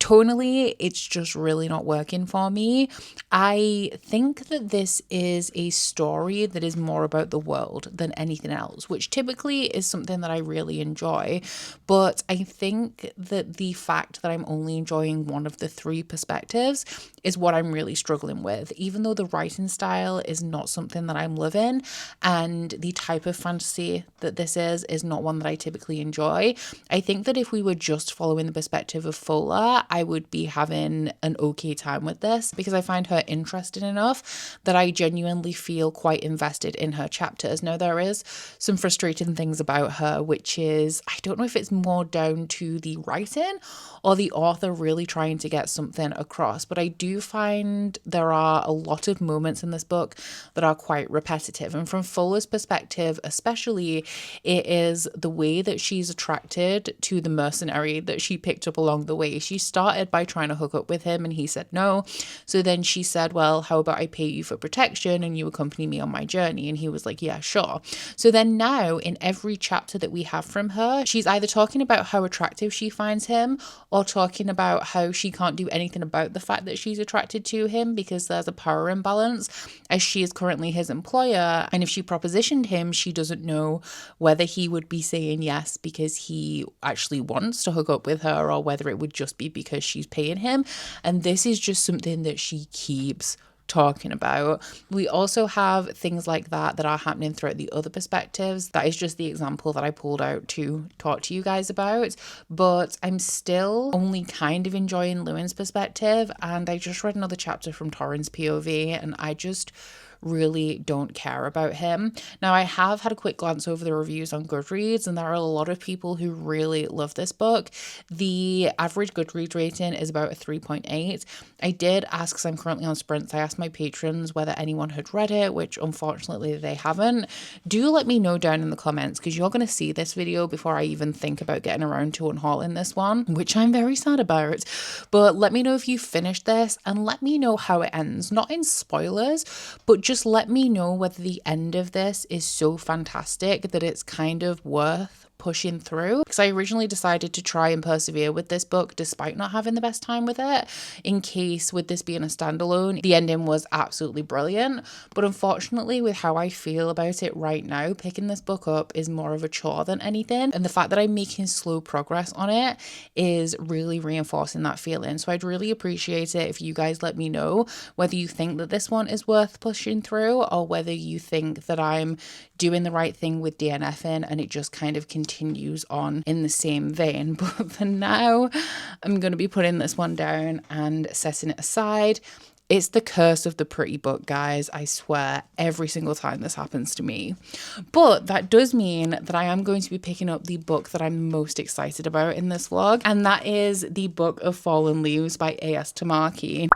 Tonally, it's just really not working for me. I think that this is a story that is more about the world than anything else, which typically is something that I really enjoy. But I think that the fact that I'm only enjoying one of the three perspectives is what I'm really struggling with, even though the writing style is not something that I'm loving, and the type of fantasy that this is not one that I typically enjoy. I think that if we were just following the perspective of Fola, I would be having an okay time with this, because I find her interesting enough that I genuinely feel quite invested in her chapters. Now, there is some frustrating things about her, which is, I don't know if it's more down to the writing or the author really trying to get something across, but I do find there are a lot of moments in this book that are quite repetitive. And from Fola's perspective especially, it is the way that she's attracted to the mercenary that she picked up along the way. She started by trying to hook up with him and he said no. So then she said, well, how about I pay you for protection and you accompany me on my journey? And he was like, yeah, sure. So then now in every chapter that we have from her, she's either talking about how attractive she finds him or talking about how she can't do anything about the fact that she's attracted to him because there's a power imbalance, as she is currently his employer. And if she propositioned him, she doesn't know whether he would be saying yes because he actually wants to hook up with her or whether it would just be because she's paying him. And this is just something that she keeps talking about. We also have things like that are happening throughout the other perspectives. That is just the example that I pulled out to talk to you guys about, but I'm still only kind of enjoying Lewin's perspective. And I just read another chapter from Torrens' POV and I just really don't care about him. Now, I have had a quick glance over the reviews on Goodreads and there are a lot of people who really love this book. The average Goodreads rating is about a 3.8. I did ask, because I'm currently on sprints, I asked my patrons whether anyone had read it, which unfortunately they haven't. Do let me know down in the comments, because you're going to see this video before I even think about getting around to unhauling this one, which I'm very sad about. But let me know if you finished this and let me know how it ends. Not in spoilers, but just let me know whether the end of this is so fantastic that it's kind of worth pushing through, because I originally decided to try and persevere with this book despite not having the best time with it, in case with this being a standalone, the ending was absolutely brilliant. But unfortunately, with how I feel about it right now, picking this book up is more of a chore than anything, and the fact that I'm making slow progress on it is really reinforcing that feeling. So I'd really appreciate it if you guys let me know whether you think that this one is worth pushing through, or whether you think that I'm doing the right thing with DNFing and it just kind of continues on in the same vein. But for now, I'm going to be putting this one down and setting it aside. It's the curse of the pretty book, guys. I swear, every single time this happens to me. But that does mean that I am going to be picking up the book that I'm most excited about in this vlog, and that is the Book of Fallen Leaves by A.S. Tamaki.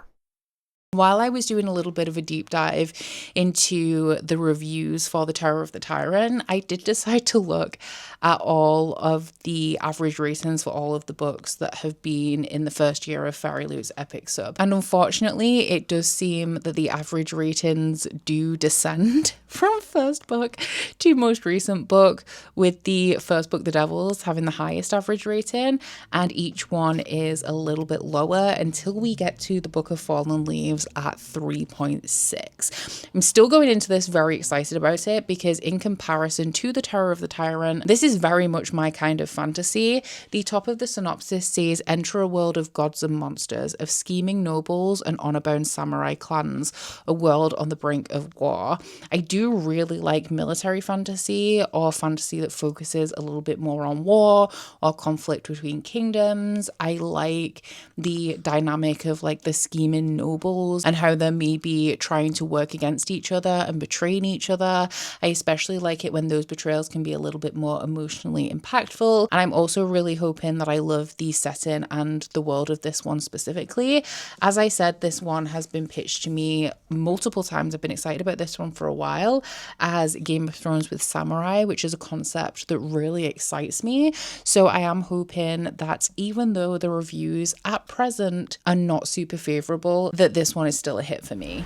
While I was doing a little bit of a deep dive into the reviews for The Tower of the Tyrant, I did decide to look at all of the average ratings for all of the books that have been in the first year of Fairyloot's epic sub. And unfortunately, it does seem that the average ratings do descend from first book to most recent book, with the first book, The Devils, having the highest average rating, and each one is a little bit lower until we get to The Book of Fallen Leaves at 3.6. I'm still going into this very excited about it, because in comparison to The Tower of the Tyrant, this is very much my kind of fantasy. The top of the synopsis says, enter a world of gods and monsters, of scheming nobles and honor-bound samurai clans, a world on the brink of war. I do really like military fantasy, or fantasy that focuses a little bit more on war or conflict between kingdoms. I like the dynamic of like the scheming nobles and how they're maybe trying to work against each other and betraying each other. I especially like it when those betrayals can be a little bit more emotionally impactful. And I'm also really hoping that I love the setting and the world of this one specifically. As I said, this one has been pitched to me multiple times. I've been excited about this one for a while as Game of Thrones with samurai, which is a concept that really excites me. So I am hoping that even though the reviews at present are not super favorable, that this one is still a hit for me.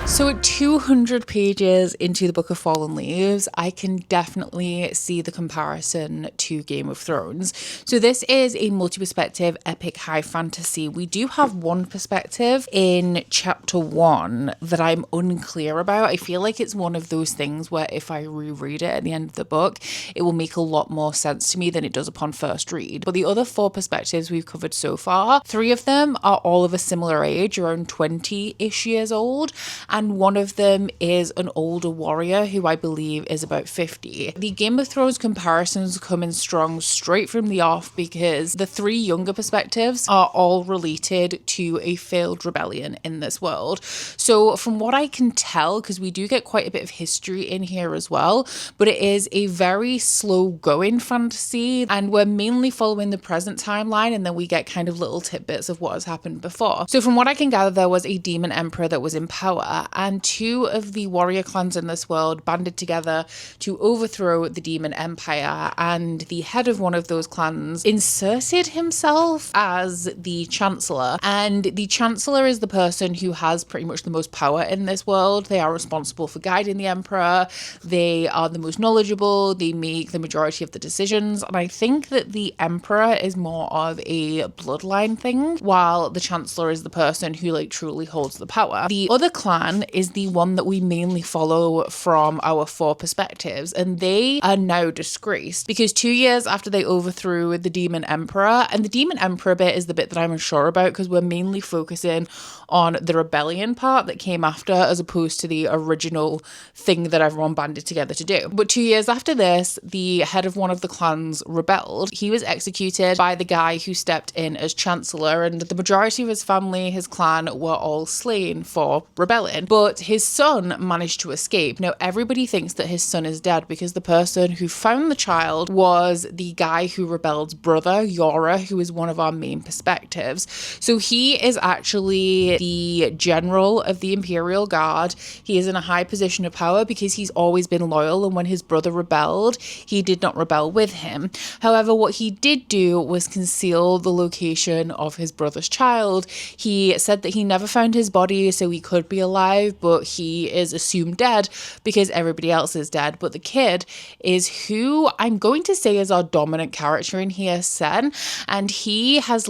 So at 200 pages into the Book of Fallen Leaves, I can definitely see the comparison to Game of Thrones. So this is a multi-perspective epic high fantasy. We do have one perspective in chapter 1 that I'm unclear about. I feel like it's one of those things where if I reread it at the end of the book, it will make a lot more sense to me than it does upon first read. But the other 4 perspectives we've covered so far, 3 of them are all of a similar age, around 20-ish years old, and one of them is an older warrior who I believe is about 50. The Game of Thrones comparisons come in strong straight from the off, because the 3 younger perspectives are all related to a failed rebellion in this world. So from what I can tell, because we do get quite a bit of history in here as well, but it is a very slow going fantasy, and we're mainly following the present timeline, and then we get kind of little tidbits of what has happened before. So from what I can gather, there was a demon emperor that was in power, and 2 of the warrior clans in this world banded together to overthrow the demon empire, and the head of one of those clans inserted himself as the chancellor. And the chancellor is the person who has pretty much the most power in this world. They are responsible for guiding the emperor. They are the most knowledgeable. They make the majority of the decisions. And I think that the emperor is more of a bloodline thing, while the chancellor is the person who like truly holds the power. The other clan is the one that we mainly follow from our 4 perspectives, and they are now disgraced because 2 years after they overthrew the demon emperor, and the demon emperor bit is the bit that I'm unsure about because we're mainly focusing on the rebellion part that came after, as opposed to the original thing that everyone banded together to do. But 2 years after this, the head of one of the clans rebelled. He was executed by the guy who stepped in as chancellor, and the majority of his family, his clan, were all slain for rebelling. but his son managed to escape. Now, everybody thinks that his son is dead because the person who found the child was the guy who rebelled's brother, Yora, who is one of our main perspectives. So he is actually the general of the Imperial Guard. He is in a high position of power because he's always been loyal, and when his brother rebelled, he did not rebel with him. However, what he did do was conceal the location of his brother's child. He said that he never found his body, so he could be alive, but he is assumed dead because everybody else is dead. But the kid is who I'm going to say is our dominant character in here, Sen, and he has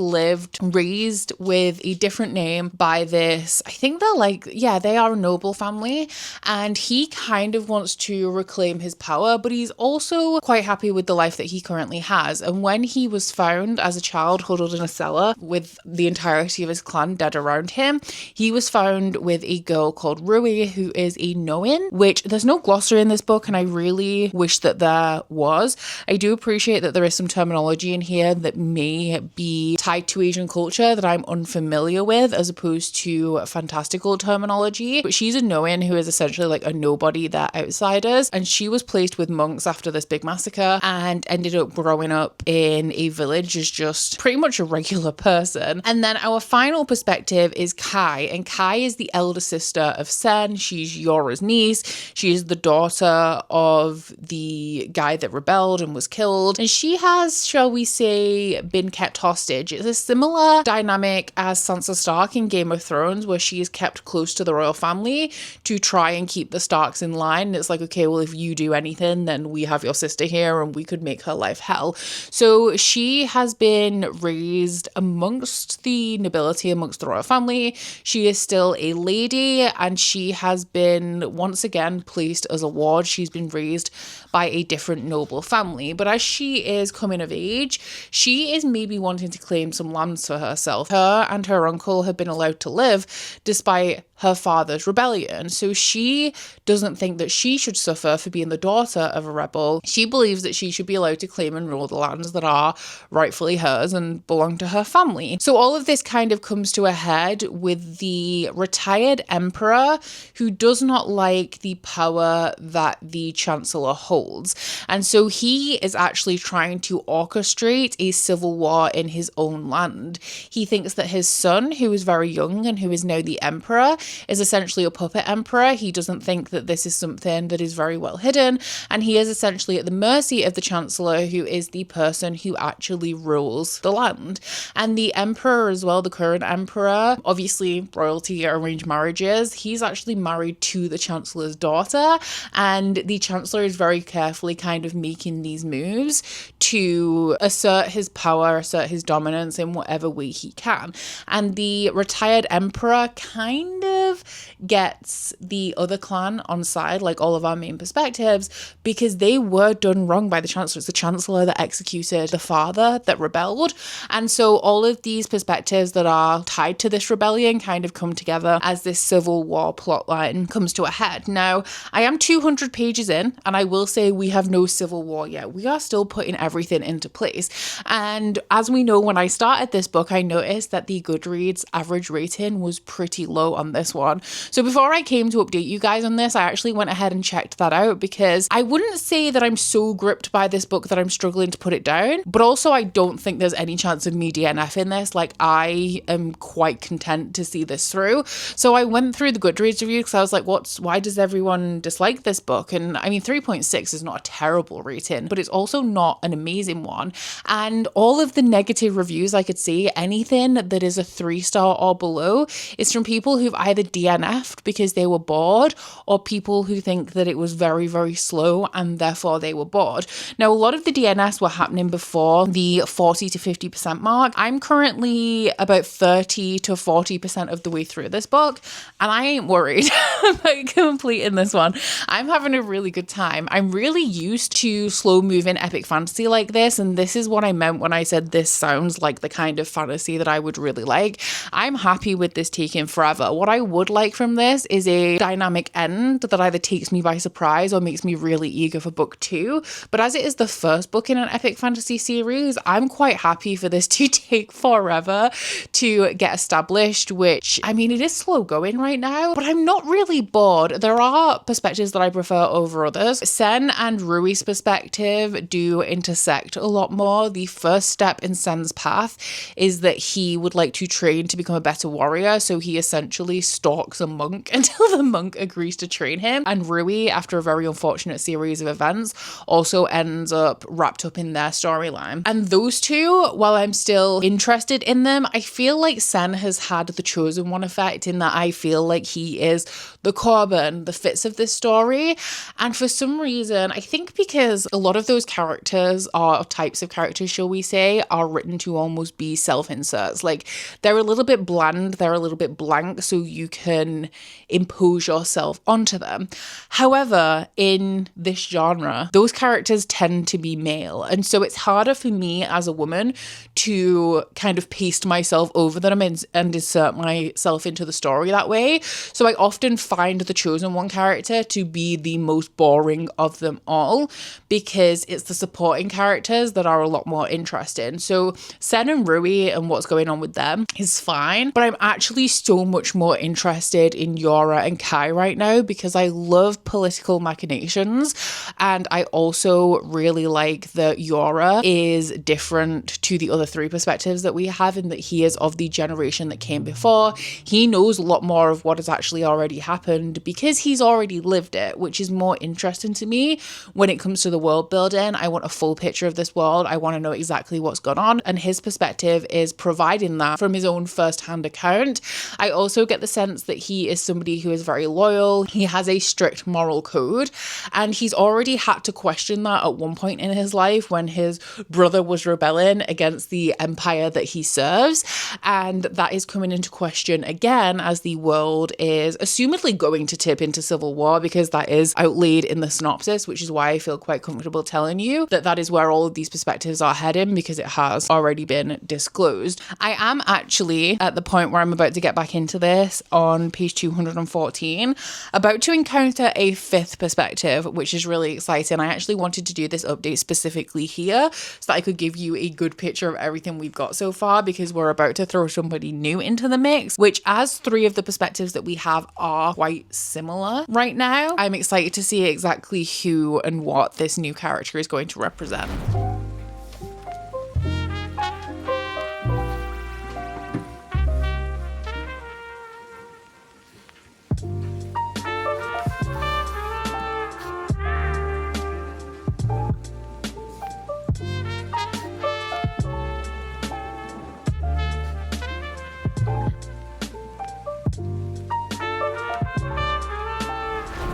raised with a different name by this, I think they are a noble family, and he kind of wants to reclaim his power, but he's also quite happy with the life that he currently has. And when he was found as a child huddled in a cellar with the entirety of his clan dead around him, he was found with a girl called Rui, who is a Noin, which there's no glossary in this book, and I really wish that there was. I do appreciate that there is some terminology in here that may be tied to Asian culture that I'm unfamiliar with, as opposed to fantastical terminology. But she's a Noin who is essentially like a nobody, they're outsiders, and she was placed with monks after this big massacre and ended up growing up in a village as just pretty much a regular person. And then our final perspective is Kai, and Kai is the elder sister of Sen. She's Yora's niece. She is the daughter of the guy that rebelled and was killed, and she has, shall we say, been kept hostage. It's a similar dynamic as Sansa Stark in Game of Thrones, where she is kept close to the royal family to try and keep the Starks in line. And it's like, okay, well, if you do anything, then we have your sister here and we could make her life hell. So she has been raised amongst the nobility, amongst the royal family. She is still a lady, and she has been once again placed as a ward. She's been raised by a different noble family, but as she is coming of age, she is maybe wanting to claim some lands for herself. Her and her uncle have been allowed to live despite her father's rebellion, so she doesn't think that she should suffer for being the daughter of a rebel. She believes that she should be allowed to claim and rule the lands that are rightfully hers and belong to her family. So all of this kind of comes to a head with the retired emperor, who does not like the power that the chancellor holds, and so he is actually trying to orchestrate a civil war in his own land. He thinks that his son, who is very young and who is now the emperor, is essentially a puppet emperor. He doesn't think that this is something that is very well hidden, and he is essentially at the mercy of the chancellor, who is the person who actually rules the land. And the emperor as well, the current emperor, obviously royalty, arranged marriages, he's actually married to the chancellor's daughter, and the chancellor is very carefully kind of making these moves to assert his power, assert his dominance in whatever way he can. And the retired emperor kind of gets the other clan on side, like all of our main perspectives, because they were done wrong by the chancellor. It's the chancellor that executed the father that rebelled. And so all of these perspectives that are tied to this rebellion kind of come together as this civil war plotline comes to a head. Now, I am 200 pages in, and I will say we have no civil war yet. We are still putting everything into place. And as we know, when I started this book, I noticed that the Goodreads average rating was pretty low on this one. So before I came to update you guys on this, I actually went ahead and checked that out, because I wouldn't say that I'm so gripped by this book that I'm struggling to put it down, but also I don't think there's any chance of me DNF in this. Like, I am quite content to see this through. So I went through the Goodreads review because I was like, why does everyone dislike this book? And I mean, 3.6 is not a terrible rating, but it's also not an amazing one. And all of the negative reviews I could see, anything that is a 3-star or below, is from people who've either DNF'd because they were bored, or people who think that it was very, very slow and therefore they were bored. Now, a lot of the DNFs were happening before the 40 to 50% mark. I'm currently about 30 to 40% of the way through this book, and I ain't worried about completing this one. I'm having a really good time. I'm really used to slow moving epic fantasy like this, and this is what I meant when I said this sounds like the kind of fantasy that I would really like. I'm happy with this taking forever. What I would like from this is a dynamic end that either takes me by surprise or makes me really eager for book 2. But as it is the first book in an epic fantasy series, I'm quite happy for this to take forever to get established, which, I mean, it is slow going right now, but I'm not really bored. There are perspectives that I prefer over others. Sen and Rui's perspective do intersect a lot more. The first step in Sen's path is that he would like to train to become a better warrior, so he essentially stalks a monk until the monk agrees to train him. And Rui, after a very unfortunate series of events, also ends up wrapped up in their storyline. And those two, while I'm still interested in them, I feel like Sen has had the chosen one effect in that I feel like he is the Corbin, the Fitz of this story. And for some reason, I think because a lot of those characters are types of characters, shall we say, are written to almost be self-inserts. Like, they're a little bit bland, they're a little bit blank, so you can impose yourself onto them. However, in this genre, those characters tend to be male, and so it's harder for me as a woman to kind of paste myself over them and insert myself into the story that way. So I often find the chosen one character to be the most boring of them all, because it's the supporting characters that are a lot more interesting. So Sen and Rui and what's going on with them is fine, but I'm actually so much more interested in Yora and Kai right now because I love political machinations, and I also really like that Yora is different to the other three perspectives that we have, in that he is of the generation that came before. He knows a lot more of what has actually already happened because he's already lived it, which is more interesting to me when it comes to the world building. I want a full picture of this world. I want to know exactly what's gone on, and his perspective is providing that from his own first-hand account. I also get the sense that he is somebody who is very loyal. He has a strict moral code, and he's already had to question that at one point in his life when his brother was rebelling against the empire that he serves, and that is coming into question again as the world is assumedly going to tip into civil war, because that is outlaid in the synopsis, which is why I feel quite comfortable telling you that that is where all of these perspectives are heading, because it has already been disclosed. I am actually at the point where I'm about to get back into this on page 214, about to encounter a fifth perspective, which is really exciting. I actually wanted to do this update specifically here so that I could give you a good picture of everything we've got so far, because we're about to throw somebody new into the mix, which, as three of the perspectives that we have are quite similar right now, I'm excited to see exactly who and what this new character is going to represent.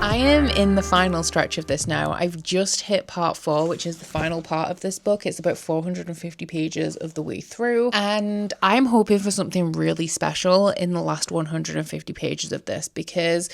I am in the final stretch of this now. I've just hit part 4, which is the final part of this book. It's about 450 pages of the way through, and I'm hoping for something really special in the last 150 pages of this, because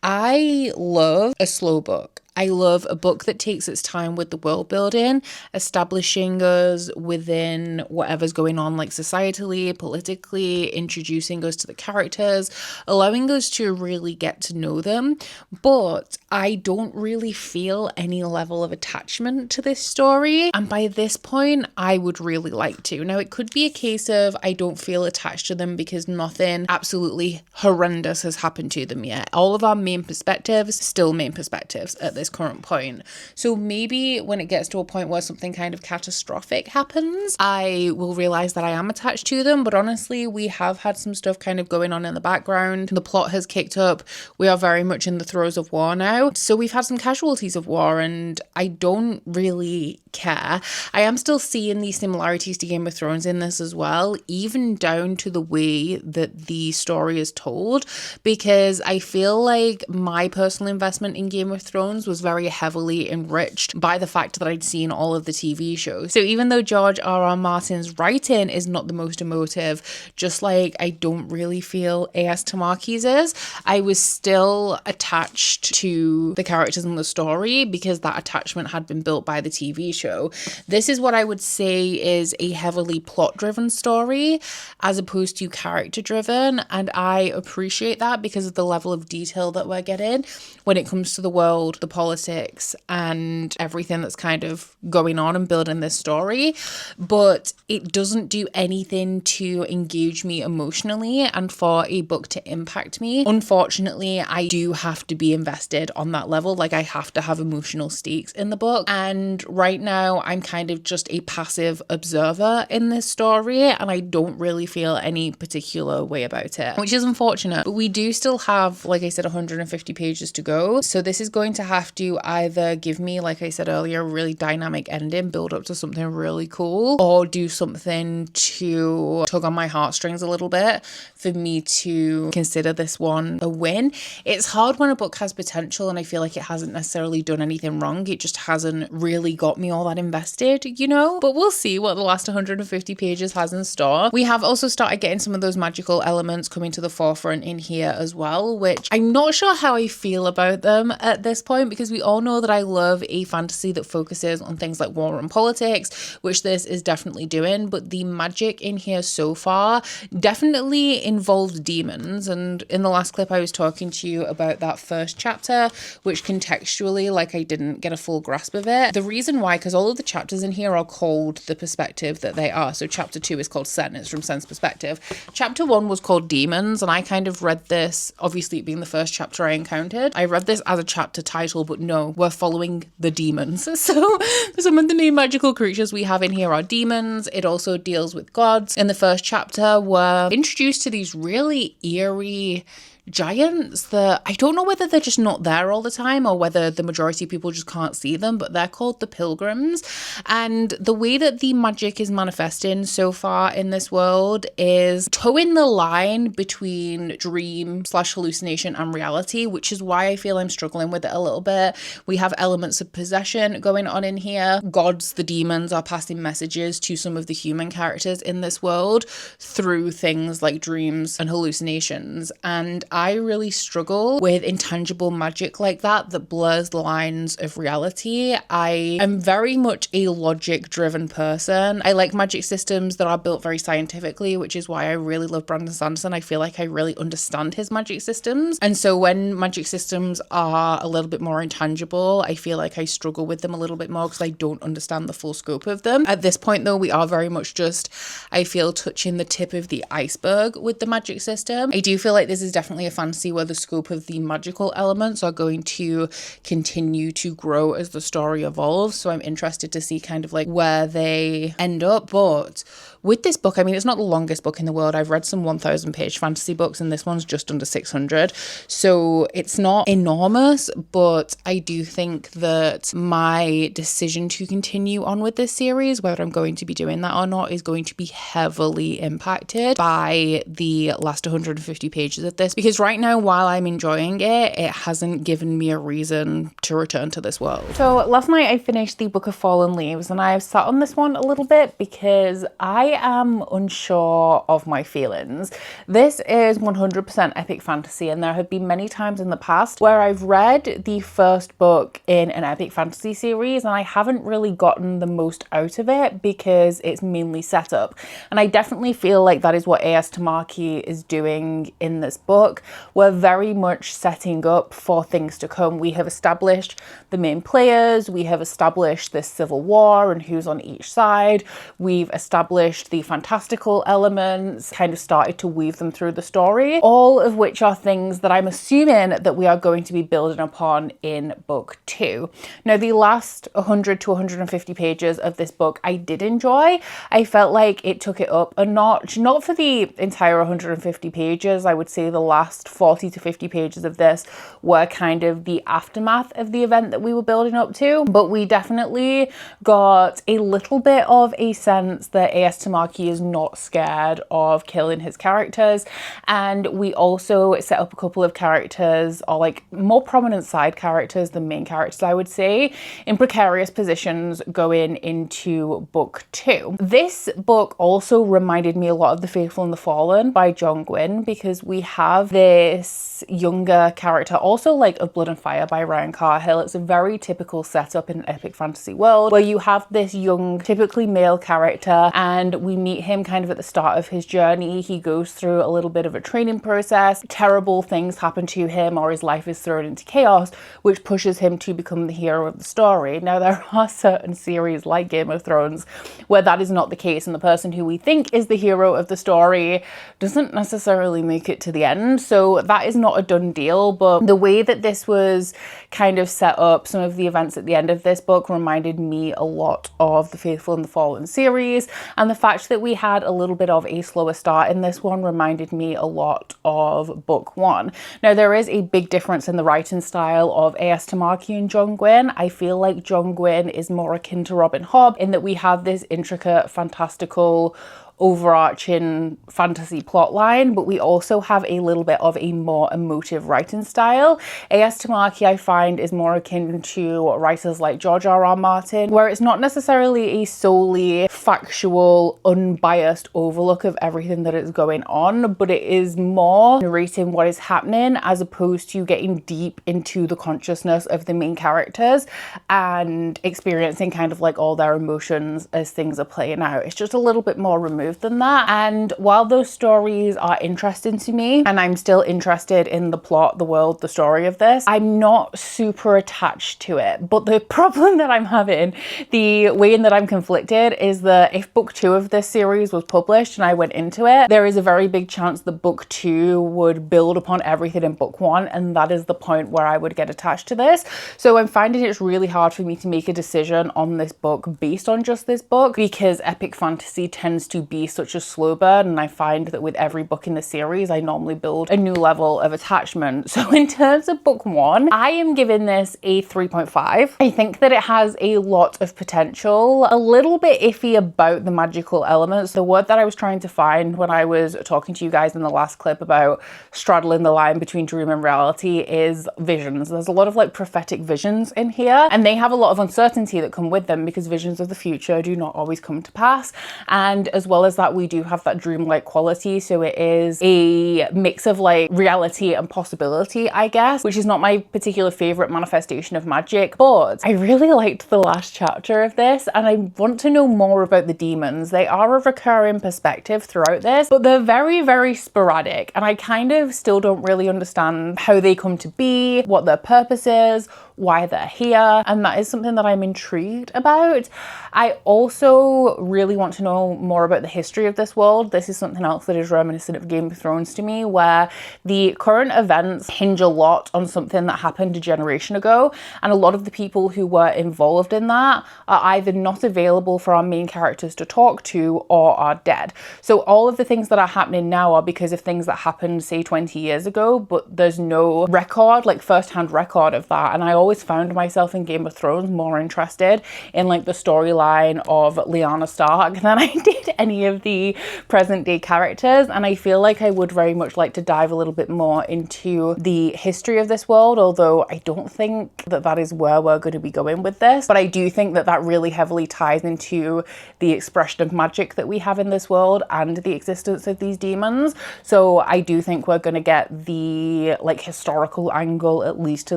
I love a slow book. I love a book that takes its time with the world building, establishing us within whatever's going on, like societally, politically, introducing us to the characters, allowing us to really get to know them. But I don't really feel any level of attachment to this story. And by this point, I would really like to. Now, it could be a case of I don't feel attached to them because nothing absolutely horrendous has happened to them yet. All of our main perspectives, still main perspectives at this current point. So maybe when it gets to a point where something kind of catastrophic happens, I will realize that I am attached to them. But honestly, we have had some stuff kind of going on in the background. The plot has kicked up. We are very much in the throes of war now. So we've had some casualties of war, and I don't really care. I am still seeing these similarities to Game of Thrones in this as well, even down to the way that the story is told, because I feel like my personal investment in Game of Thrones was very heavily enriched by the fact that I'd seen all of the TV shows. So even though George R.R. Martin's writing is not the most emotive, just like I don't really feel A.S. Tamaki's is, I was still attached to to the characters in the story because that attachment had been built by the TV show. This is what I would say is a heavily plot-driven story as opposed to character-driven, and I appreciate that because of the level of detail that we're getting when it comes to the world, the politics, and everything that's kind of going on and building this story. But it doesn't do anything to engage me emotionally and for a book to impact me. Unfortunately, I do have to be invested on that level. Like, I have to have emotional stakes in the book. And right now, I'm kind of just a passive observer in this story, and I don't really feel any particular way about it, which is unfortunate. But we do still have, like I said, 150 pages to go. So this is going to have to either give me, like I said earlier, a really dynamic ending, build up to something really cool, or do something to tug on my heartstrings a little bit for me to consider this one a win. It's hard when a book has potential and I feel like it hasn't necessarily done anything wrong. It just hasn't really got me all that invested, you know? But we'll see what the last 150 pages has in store. We have also started getting some of those magical elements coming to the forefront in here as well, which I'm not sure how I feel about them at this point, because we all know that I love a fantasy that focuses on things like war and politics, which this is definitely doing, but the magic in here so far definitely involves demons. And in the last clip I was talking to you about that first chapter, which contextually, like, I didn't get a full grasp of it. The reason why, because all of the chapters in here are called the perspective that they are. So chapter 2 is called Sen, it's from Sen's perspective. Chapter 1 was called Demons, and I kind of read this, obviously it being the first chapter I encountered, I read this as a chapter title, but no, we're following the demons. So some of the main magical creatures we have in here are demons. It also deals with gods. In the first chapter, we're introduced to these really eerie giants that I don't know whether they're just not there all the time or whether the majority of people just can't see them, but they're called the Pilgrims. And the way that the magic is manifesting so far in this world is towing the line between dream/hallucination and reality, which is why I feel I'm struggling with it a little bit. We have elements of possession going on in here. Gods, the demons, are passing messages to some of the human characters in this world through things like dreams and hallucinations. And I really struggle with intangible magic like that blurs the lines of reality. I am very much a logic-driven person. I like magic systems that are built very scientifically, which is why I really love Brandon Sanderson. I feel like I really understand his magic systems. And so when magic systems are a little bit more intangible, I feel like I struggle with them a little bit more because I don't understand the full scope of them. At this point, though, we are very much just, I feel, touching the tip of the iceberg with the magic system. I do feel like this is definitely a fantasy where the scope of the magical elements are going to continue to grow as the story evolves. So I'm interested to see kind of like where they end up. But with this book, I mean, it's not the longest book in the world. I've read some 1,000 page fantasy books and this one's just under 600. So it's not enormous, but I do think that my decision to continue on with this series, whether I'm going to be doing that or not, is going to be heavily impacted by the last 150 pages of this. Because right now, while I'm enjoying it, it hasn't given me a reason to return to this world. So last night I finished the Book of Fallen Leaves, and I've sat on this one a little bit because I am unsure of my feelings. This is 100% epic fantasy, and there have been many times in the past where I've read the first book in an epic fantasy series and I haven't really gotten the most out of it because it's mainly set up. And I definitely feel like that is what A.S. Tamaki is doing in this book. We're very much setting up for things to come. We have established the main players, we have established this civil war and who's on each side, we've established the fantastical elements, kind of started to weave them through the story, all of which are things that I'm assuming that we are going to be building upon in book 2. Now, the last 100 to 150 pages of this book I did enjoy. I felt like it took it up a notch, not for the entire 150 pages. I would say the last 40 to 50 pages of this were kind of the aftermath of the event that we were building up to, but we definitely got a little bit of a sense that A.S. Tamaki is not scared of killing his characters. And we also set up a couple of characters, or like more prominent side characters than main characters, I would say, in precarious positions going into book 2. This book also reminded me a lot of The Faithful and the Fallen by John Gwynne, because we have this younger character, also like of Blood and Fire by Ryan Carhill. It's a very typical setup in an epic fantasy world where you have this young, typically male character, and we meet him kind of at the start of his journey. He goes through a little bit of a training process. Terrible things happen to him, or his life is thrown into chaos, which pushes him to become the hero of the story. Now, there are certain series like Game of Thrones where that is not the case, and the person who we think is the hero of the story doesn't necessarily make it to the end. So that is not a done deal, but the way that this was kind of set up, some of the events at the end of this book reminded me a lot of The Faithful and the Fallen series, and the fact that we had a little bit of a slower start in this one reminded me a lot of book 1. Now, there is a big difference in the writing style of A.S. Tamaki and John Gwynne. I feel like John Gwynne is more akin to Robin Hobb in that we have this intricate, fantastical, overarching fantasy plot line, but we also have a little bit of a more emotive writing style. A.S. Tamaki, I find, is more akin to writers like George R.R. Martin, where it's not necessarily a solely factual, unbiased overlook of everything that is going on, but it is more narrating what is happening as opposed to getting deep into the consciousness of the main characters and experiencing kind of like all their emotions as things are playing out. It's just a little bit more removed than that. And while those stories are interesting to me, and I'm still interested in the plot, the world, the story of this, I'm not super attached to it. But the problem that I'm having, the way in that I'm conflicted, is that if book 2 of this series was published and I went into it, there is a very big chance that book 2 would build upon everything in book 1, and that is the point where I would get attached to this. So I'm finding it's really hard for me to make a decision on this book based on just this book, because epic fantasy tends to be such a slow burn, and I find that with every book in the series I normally build a new level of attachment. So in terms of book 1, I am giving this a 3.5. I think that it has a lot of potential. A little bit iffy about the magical elements. The word that I was trying to find when I was talking to you guys in the last clip about straddling the line between dream and reality is visions. There's a lot of like prophetic visions in here, and they have a lot of uncertainty that come with them because visions of the future do not always come to pass. And as well as that, we do have that dreamlike quality, so it is a mix of like reality and possibility, I guess, which is not my particular favorite manifestation of magic. But I really liked the last chapter of this, and I want to know more about the demons. They are a recurring perspective throughout this, but they're very, very sporadic, and I kind of still don't really understand how they come to be, what their purpose is, why they're here, and that is something that I'm intrigued about. I also really want to know more about the history of this world. This is something else that is reminiscent of Game of Thrones to me, where the current events hinge a lot on something that happened a generation ago, and a lot of the people who were involved in that are either not available for our main characters to talk to or are dead. So all of the things that are happening now are because of things that happened, say, 20 years ago, but there's no record, like first-hand record of that. And I always found myself in Game of Thrones more interested in like the storyline of Lyanna Stark than I did any of the present day characters, and I feel like I would very much like to dive a little bit more into the history of this world, although I don't think that that is where we're going to be going with this. But I do think that that really heavily ties into the expression of magic that we have in this world and the existence of these demons. So I do think we're going to get the like historical angle, at least to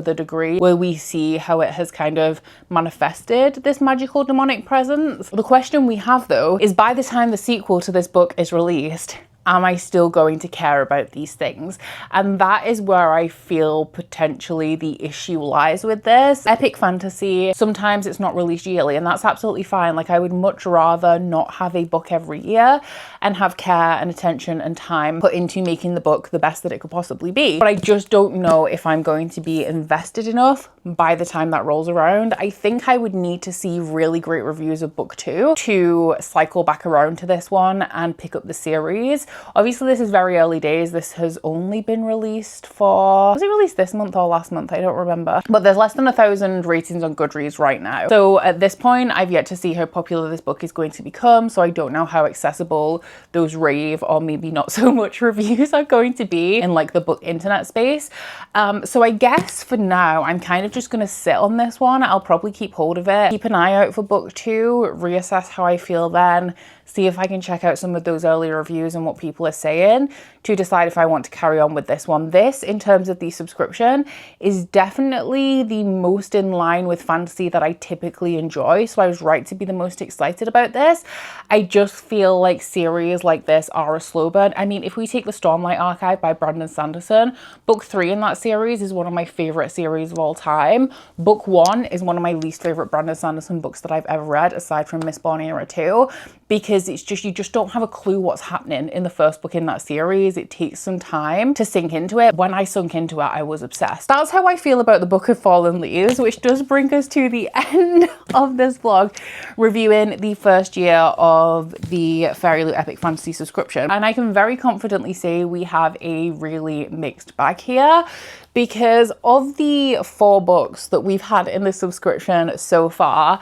the degree where we see how it has kind of manifested this magical demonic presence. The question we have though is, by the time the sequel to this book is released, am I still going to care about these things? And that is where I feel potentially the issue lies with this. Epic fantasy, sometimes it's not released yearly, and that's absolutely fine. Like, I would much rather not have a book every year and have care and attention and time put into making the book the best that it could possibly be. But I just don't know if I'm going to be invested enough by the time that rolls around. I think I would need to see really great reviews of book 2 to cycle back around to this one and pick up the series. Obviously, this is very early days. This has only been released for, was it released this month or last month? I don't remember. But there's less than 1,000 ratings on Goodreads right now. So at this point, I've yet to see how popular this book is going to become. So I don't know how accessible those rave or maybe not so much reviews are going to be in like the book internet space. So I guess for now, I'm kind of just going to sit on this one. I'll probably keep hold of it, keep an eye out for book 2, reassess how I feel then, see if I can check out some of those early reviews and what people are saying to decide if I want to carry on with this one. This, in terms of the subscription, is definitely the most in line with fantasy that I typically enjoy. So I was right to be the most excited about this. I just feel like series like this are a slow burn. I mean, if we take the Stormlight Archive by Brandon Sanderson, book 3 in that series is one of my favorite series of all time. Book 1 is one of my least favorite Brandon Sanderson books that I've ever read, aside from Mistborn Era 2, because it's just, you just don't have a clue what's happening in the first book in that series. It takes some time to sink into it. When I sunk into it, I was obsessed. That's how I feel about the Book of Fallen Leaves, which does bring us to the end of this vlog, reviewing the first year of the Fairyloot Epic Fantasy subscription. And I can very confidently say we have a really mixed bag here, because of the 4 books that we've had in the subscription so far,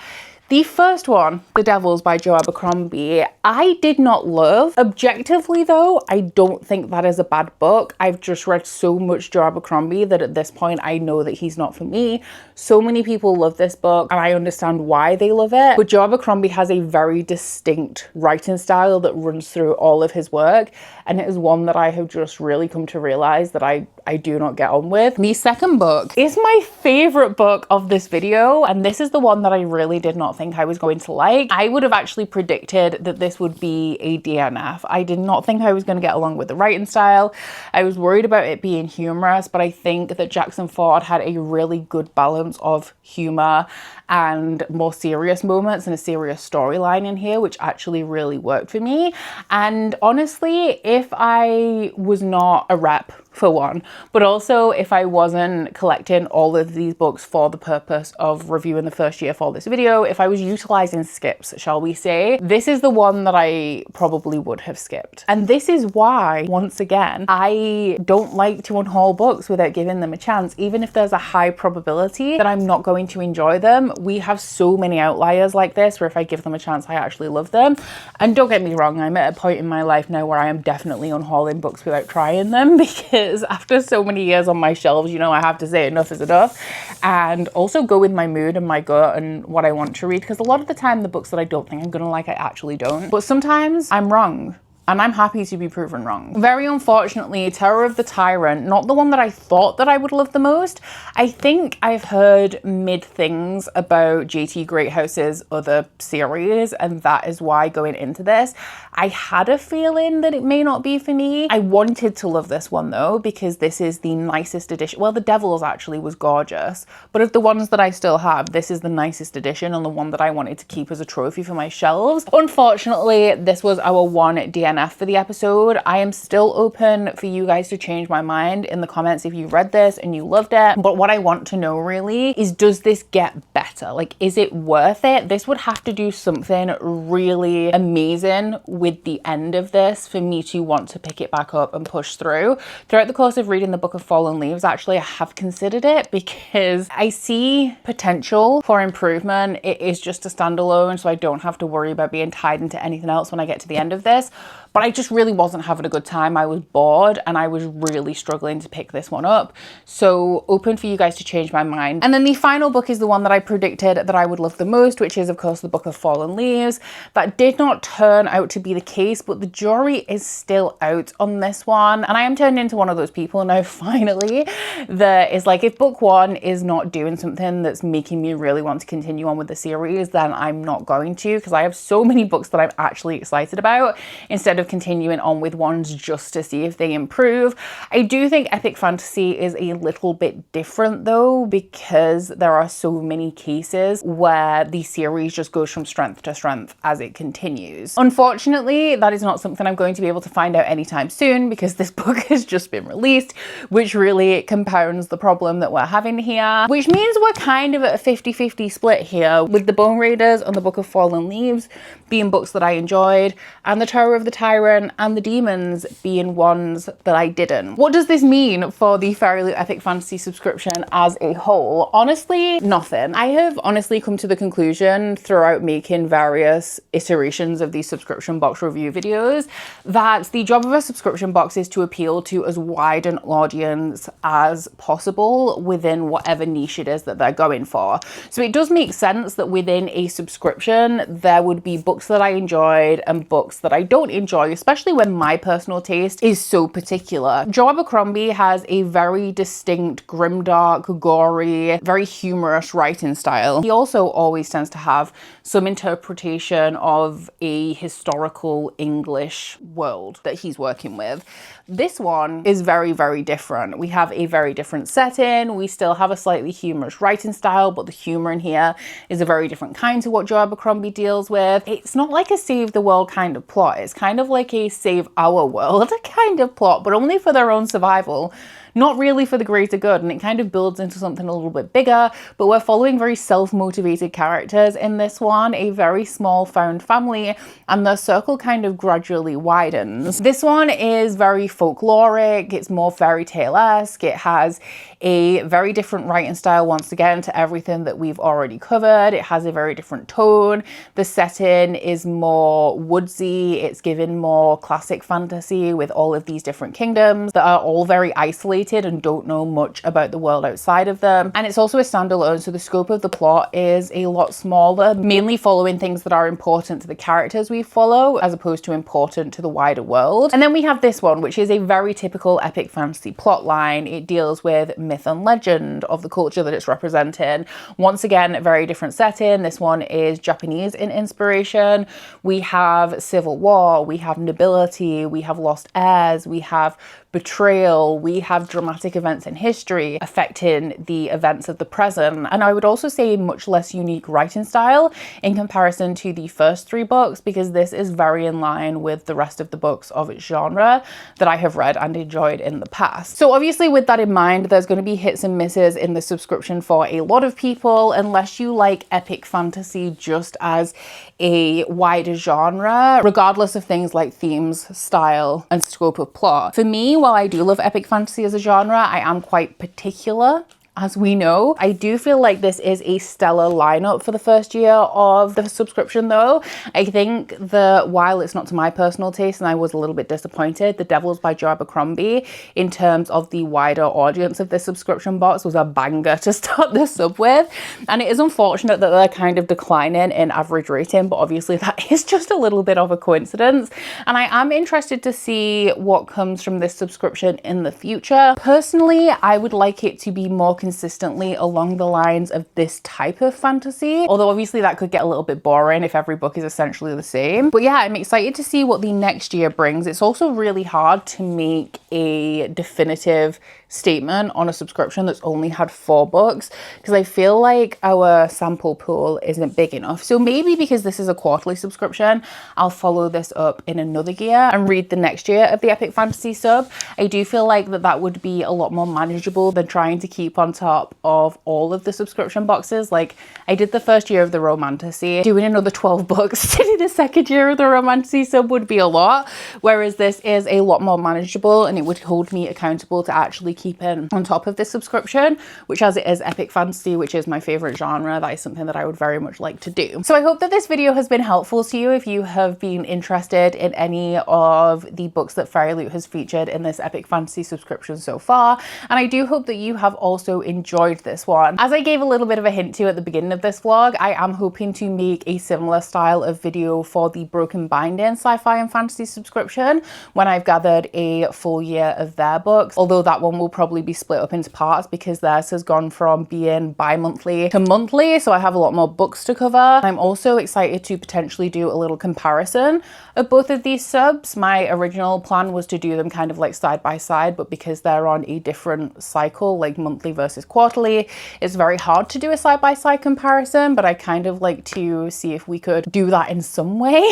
the first one, The Devils by Joe Abercrombie, I did not love. Objectively though, I don't think that is a bad book. I've just read so much Joe Abercrombie that at this point I know that he's not for me. So many people love this book and I understand why they love it. But Joe Abercrombie has a very distinct writing style that runs through all of his work, and it is one that I have just really come to realize that I do not get on with. The second book is my favorite book of this video, and this is the one that I really did not think I was going to like. I would have actually predicted that this would be a DNF. I did not think I was going to get along with the writing style. I was worried about it being humorous, but I think that Jackson Ford had a really good balance of humor and more serious moments and a serious storyline in here, which actually really worked for me. And honestly, if I was not a rep, for one, but also if I wasn't collecting all of these books for the purpose of reviewing the first year for this video, if I was utilizing skips, shall we say, this is the one that I probably would have skipped. And this is why, once again, I don't like to unhaul books without giving them a chance, even if there's a high probability that I'm not going to enjoy them. We have so many outliers like this where if I give them a chance, I actually love them. And don't get me wrong, I'm at a point in my life now where I am definitely unhauling books without trying them, because after so many years on my shelves, you know, I have to say enough is enough, and also go with my mood and my gut and what I want to read, because a lot of the time the books that I don't think I'm gonna like, I actually don't. But sometimes I'm wrong, and I'm happy to be proven wrong. Very unfortunately, Terror of the Tyrant, not the one that I thought that I would love the most. I think I've heard mid things about JT Greathouse's other series, and that is why going into this, I had a feeling that it may not be for me. I wanted to love this one though, because this is the nicest edition. Well, The Devils actually was gorgeous, but of the ones that I still have, this is the nicest edition and the one that I wanted to keep as a trophy for my shelves. Unfortunately, this was our one DNF for the episode. I am still open for you guys to change my mind in the comments if you read this and you loved it. But what I want to know really is, does this get better? Like, is it worth it? This would have to do something really amazing with the end of this for me to want to pick it back up and push through. Throughout the course of reading the Book of Fallen Leaves, actually, I have considered it because I see potential for improvement. It is just a standalone, so I don't have to worry about being tied into anything else when I get to the end of this. But I just really wasn't having a good time. I was bored and I was really struggling to pick this one up. So open for you guys to change my mind. And then the final book is the one that I predicted that I would love the most, which is of course the Book of Fallen Leaves. That did not turn out to be the case, but the jury is still out on this one. And I am turned into one of those people now, finally, that is like, if book 1 is not doing something that's making me really want to continue on with the series, then I'm not going to, because I have so many books that I'm actually excited about, instead of continuing on with ones just to see if they improve. I do think epic fantasy is a little bit different though, because there are so many cases where the series just goes from strength to strength as it continues. Unfortunately, that is not something I'm going to be able to find out anytime soon, because this book has just been released, which really compounds the problem that we're having here, which means we're kind of at a 50-50 split here with the Bone Raiders and the Book of Fallen Leaves being books that I enjoyed, and The Tower of the Tyrant and The Demons being ones that I didn't. What does this mean for the Fairyloot Epic Fantasy subscription as a whole? Honestly, nothing. I have honestly come to the conclusion throughout making various iterations of these subscription box review videos that the job of a subscription box is to appeal to as wide an audience as possible within whatever niche it is that they're going for. So it does make sense that within a subscription there would be books that I enjoyed and books that I don't enjoy, especially when my personal taste is so particular. Joe Abercrombie has a very distinct, grimdark, gory, very humorous writing style. He also always tends to have some interpretation of a historical English world that he's working with. This one is very, very different. We have a very different setting. We still have a slightly humorous writing style, but the humor in here is a very different kind to what Joe Abercrombie deals with. It's not like a save the world kind of plot. It's kind of like a save our world kind of plot, but only for their own survival. Not really for the greater good, and it kind of builds into something a little bit bigger, but we're following very self-motivated characters in this one, a very small found family, and their circle kind of gradually widens. This one is very folkloric, it's more fairy tale-esque, it has a very different writing style once again to everything that we've already covered. It has a very different tone. The setting is more woodsy, it's given more classic fantasy with all of these different kingdoms that are all very isolated and don't know much about the world outside of them. And it's also a standalone, so the scope of the plot is a lot smaller, mainly following things that are important to the characters we follow as opposed to important to the wider world. And then we have this one, which is a very typical epic fantasy plot line. It deals with myth and legend of the culture that it's representing. Once again, a very different setting. This one is Japanese in inspiration. We have civil war, we have nobility, we have lost heirs, we have betrayal, we have dramatic events in history affecting the events of the present. And I would also say much less unique writing style in comparison to the first three books, because this is very in line with the rest of the books of its genre that I have read and enjoyed in the past. So obviously with that in mind, there's going to be hits and misses in the subscription for a lot of people, unless you like epic fantasy just as a wider genre, regardless of things like themes, style, and scope of plot. For me, while I do love epic fantasy as a genre, I am quite particular. As we know, I do feel like this is a stellar lineup for the first year of the subscription though. I think that while it's not to my personal taste and I was a little bit disappointed, The Devils by Joe Abercrombie in terms of the wider audience of this subscription box was a banger to start this sub with. And it is unfortunate that they're kind of declining in average rating, but obviously that is just a little bit of a coincidence. And I am interested to see what comes from this subscription in the future. Personally, I would like it to be more consistently along the lines of this type of fantasy, although obviously that could get a little bit boring if every book is essentially the same. But yeah, I'm excited to see what the next year brings. It's also really hard to make a definitive statement on a subscription that's only had 4 books, because I feel like our sample pool isn't big enough. So maybe because this is a quarterly subscription, I'll follow this up in another year and read the next year of the epic fantasy sub. I do feel like that would be a lot more manageable than trying to keep on top of all of the subscription boxes. Like I did the first year of the Romantasy, doing another 12 books to do the second year of the Romantasy sub would be a lot, whereas this is a lot more manageable and it would hold me accountable to actually keep in on top of this subscription, which as it is epic fantasy, which is my favorite genre, that is something that I would very much like to do. So I hope that this video has been helpful to you if you have been interested in any of the books that Fairyloot has featured in this epic fantasy subscription so far. And I do hope that you have also enjoyed this one. As I gave a little bit of a hint to at the beginning of this vlog, I am hoping to make a similar style of video for the Broken Binding sci-fi and fantasy subscription when I've gathered a full year of their books, although that one will probably be split up into parts because theirs has gone from being bi-monthly to monthly, so I have a lot more books to cover. I'm also excited to potentially do a little comparison of both of these subs. My original plan was to do them kind of like side by side, but because they're on a different cycle, like monthly versus quarterly, it's very hard to do a side by side comparison, but I kind of like to see if we could do that in some way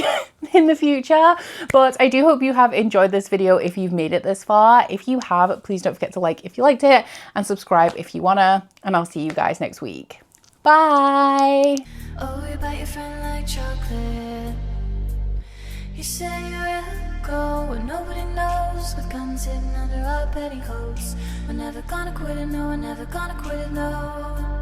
in the future. But I do hope you have enjoyed this video if you've made it this far. If you have, please don't forget to like if you liked it and subscribe if you wanna, and I'll see you guys next week. Bye. Oh, you bite your friend like chocolate. You say you're go and nobody knows, with guns hidden under our petticoats. We're never gonna quit it, no, we're never gonna quit it, no.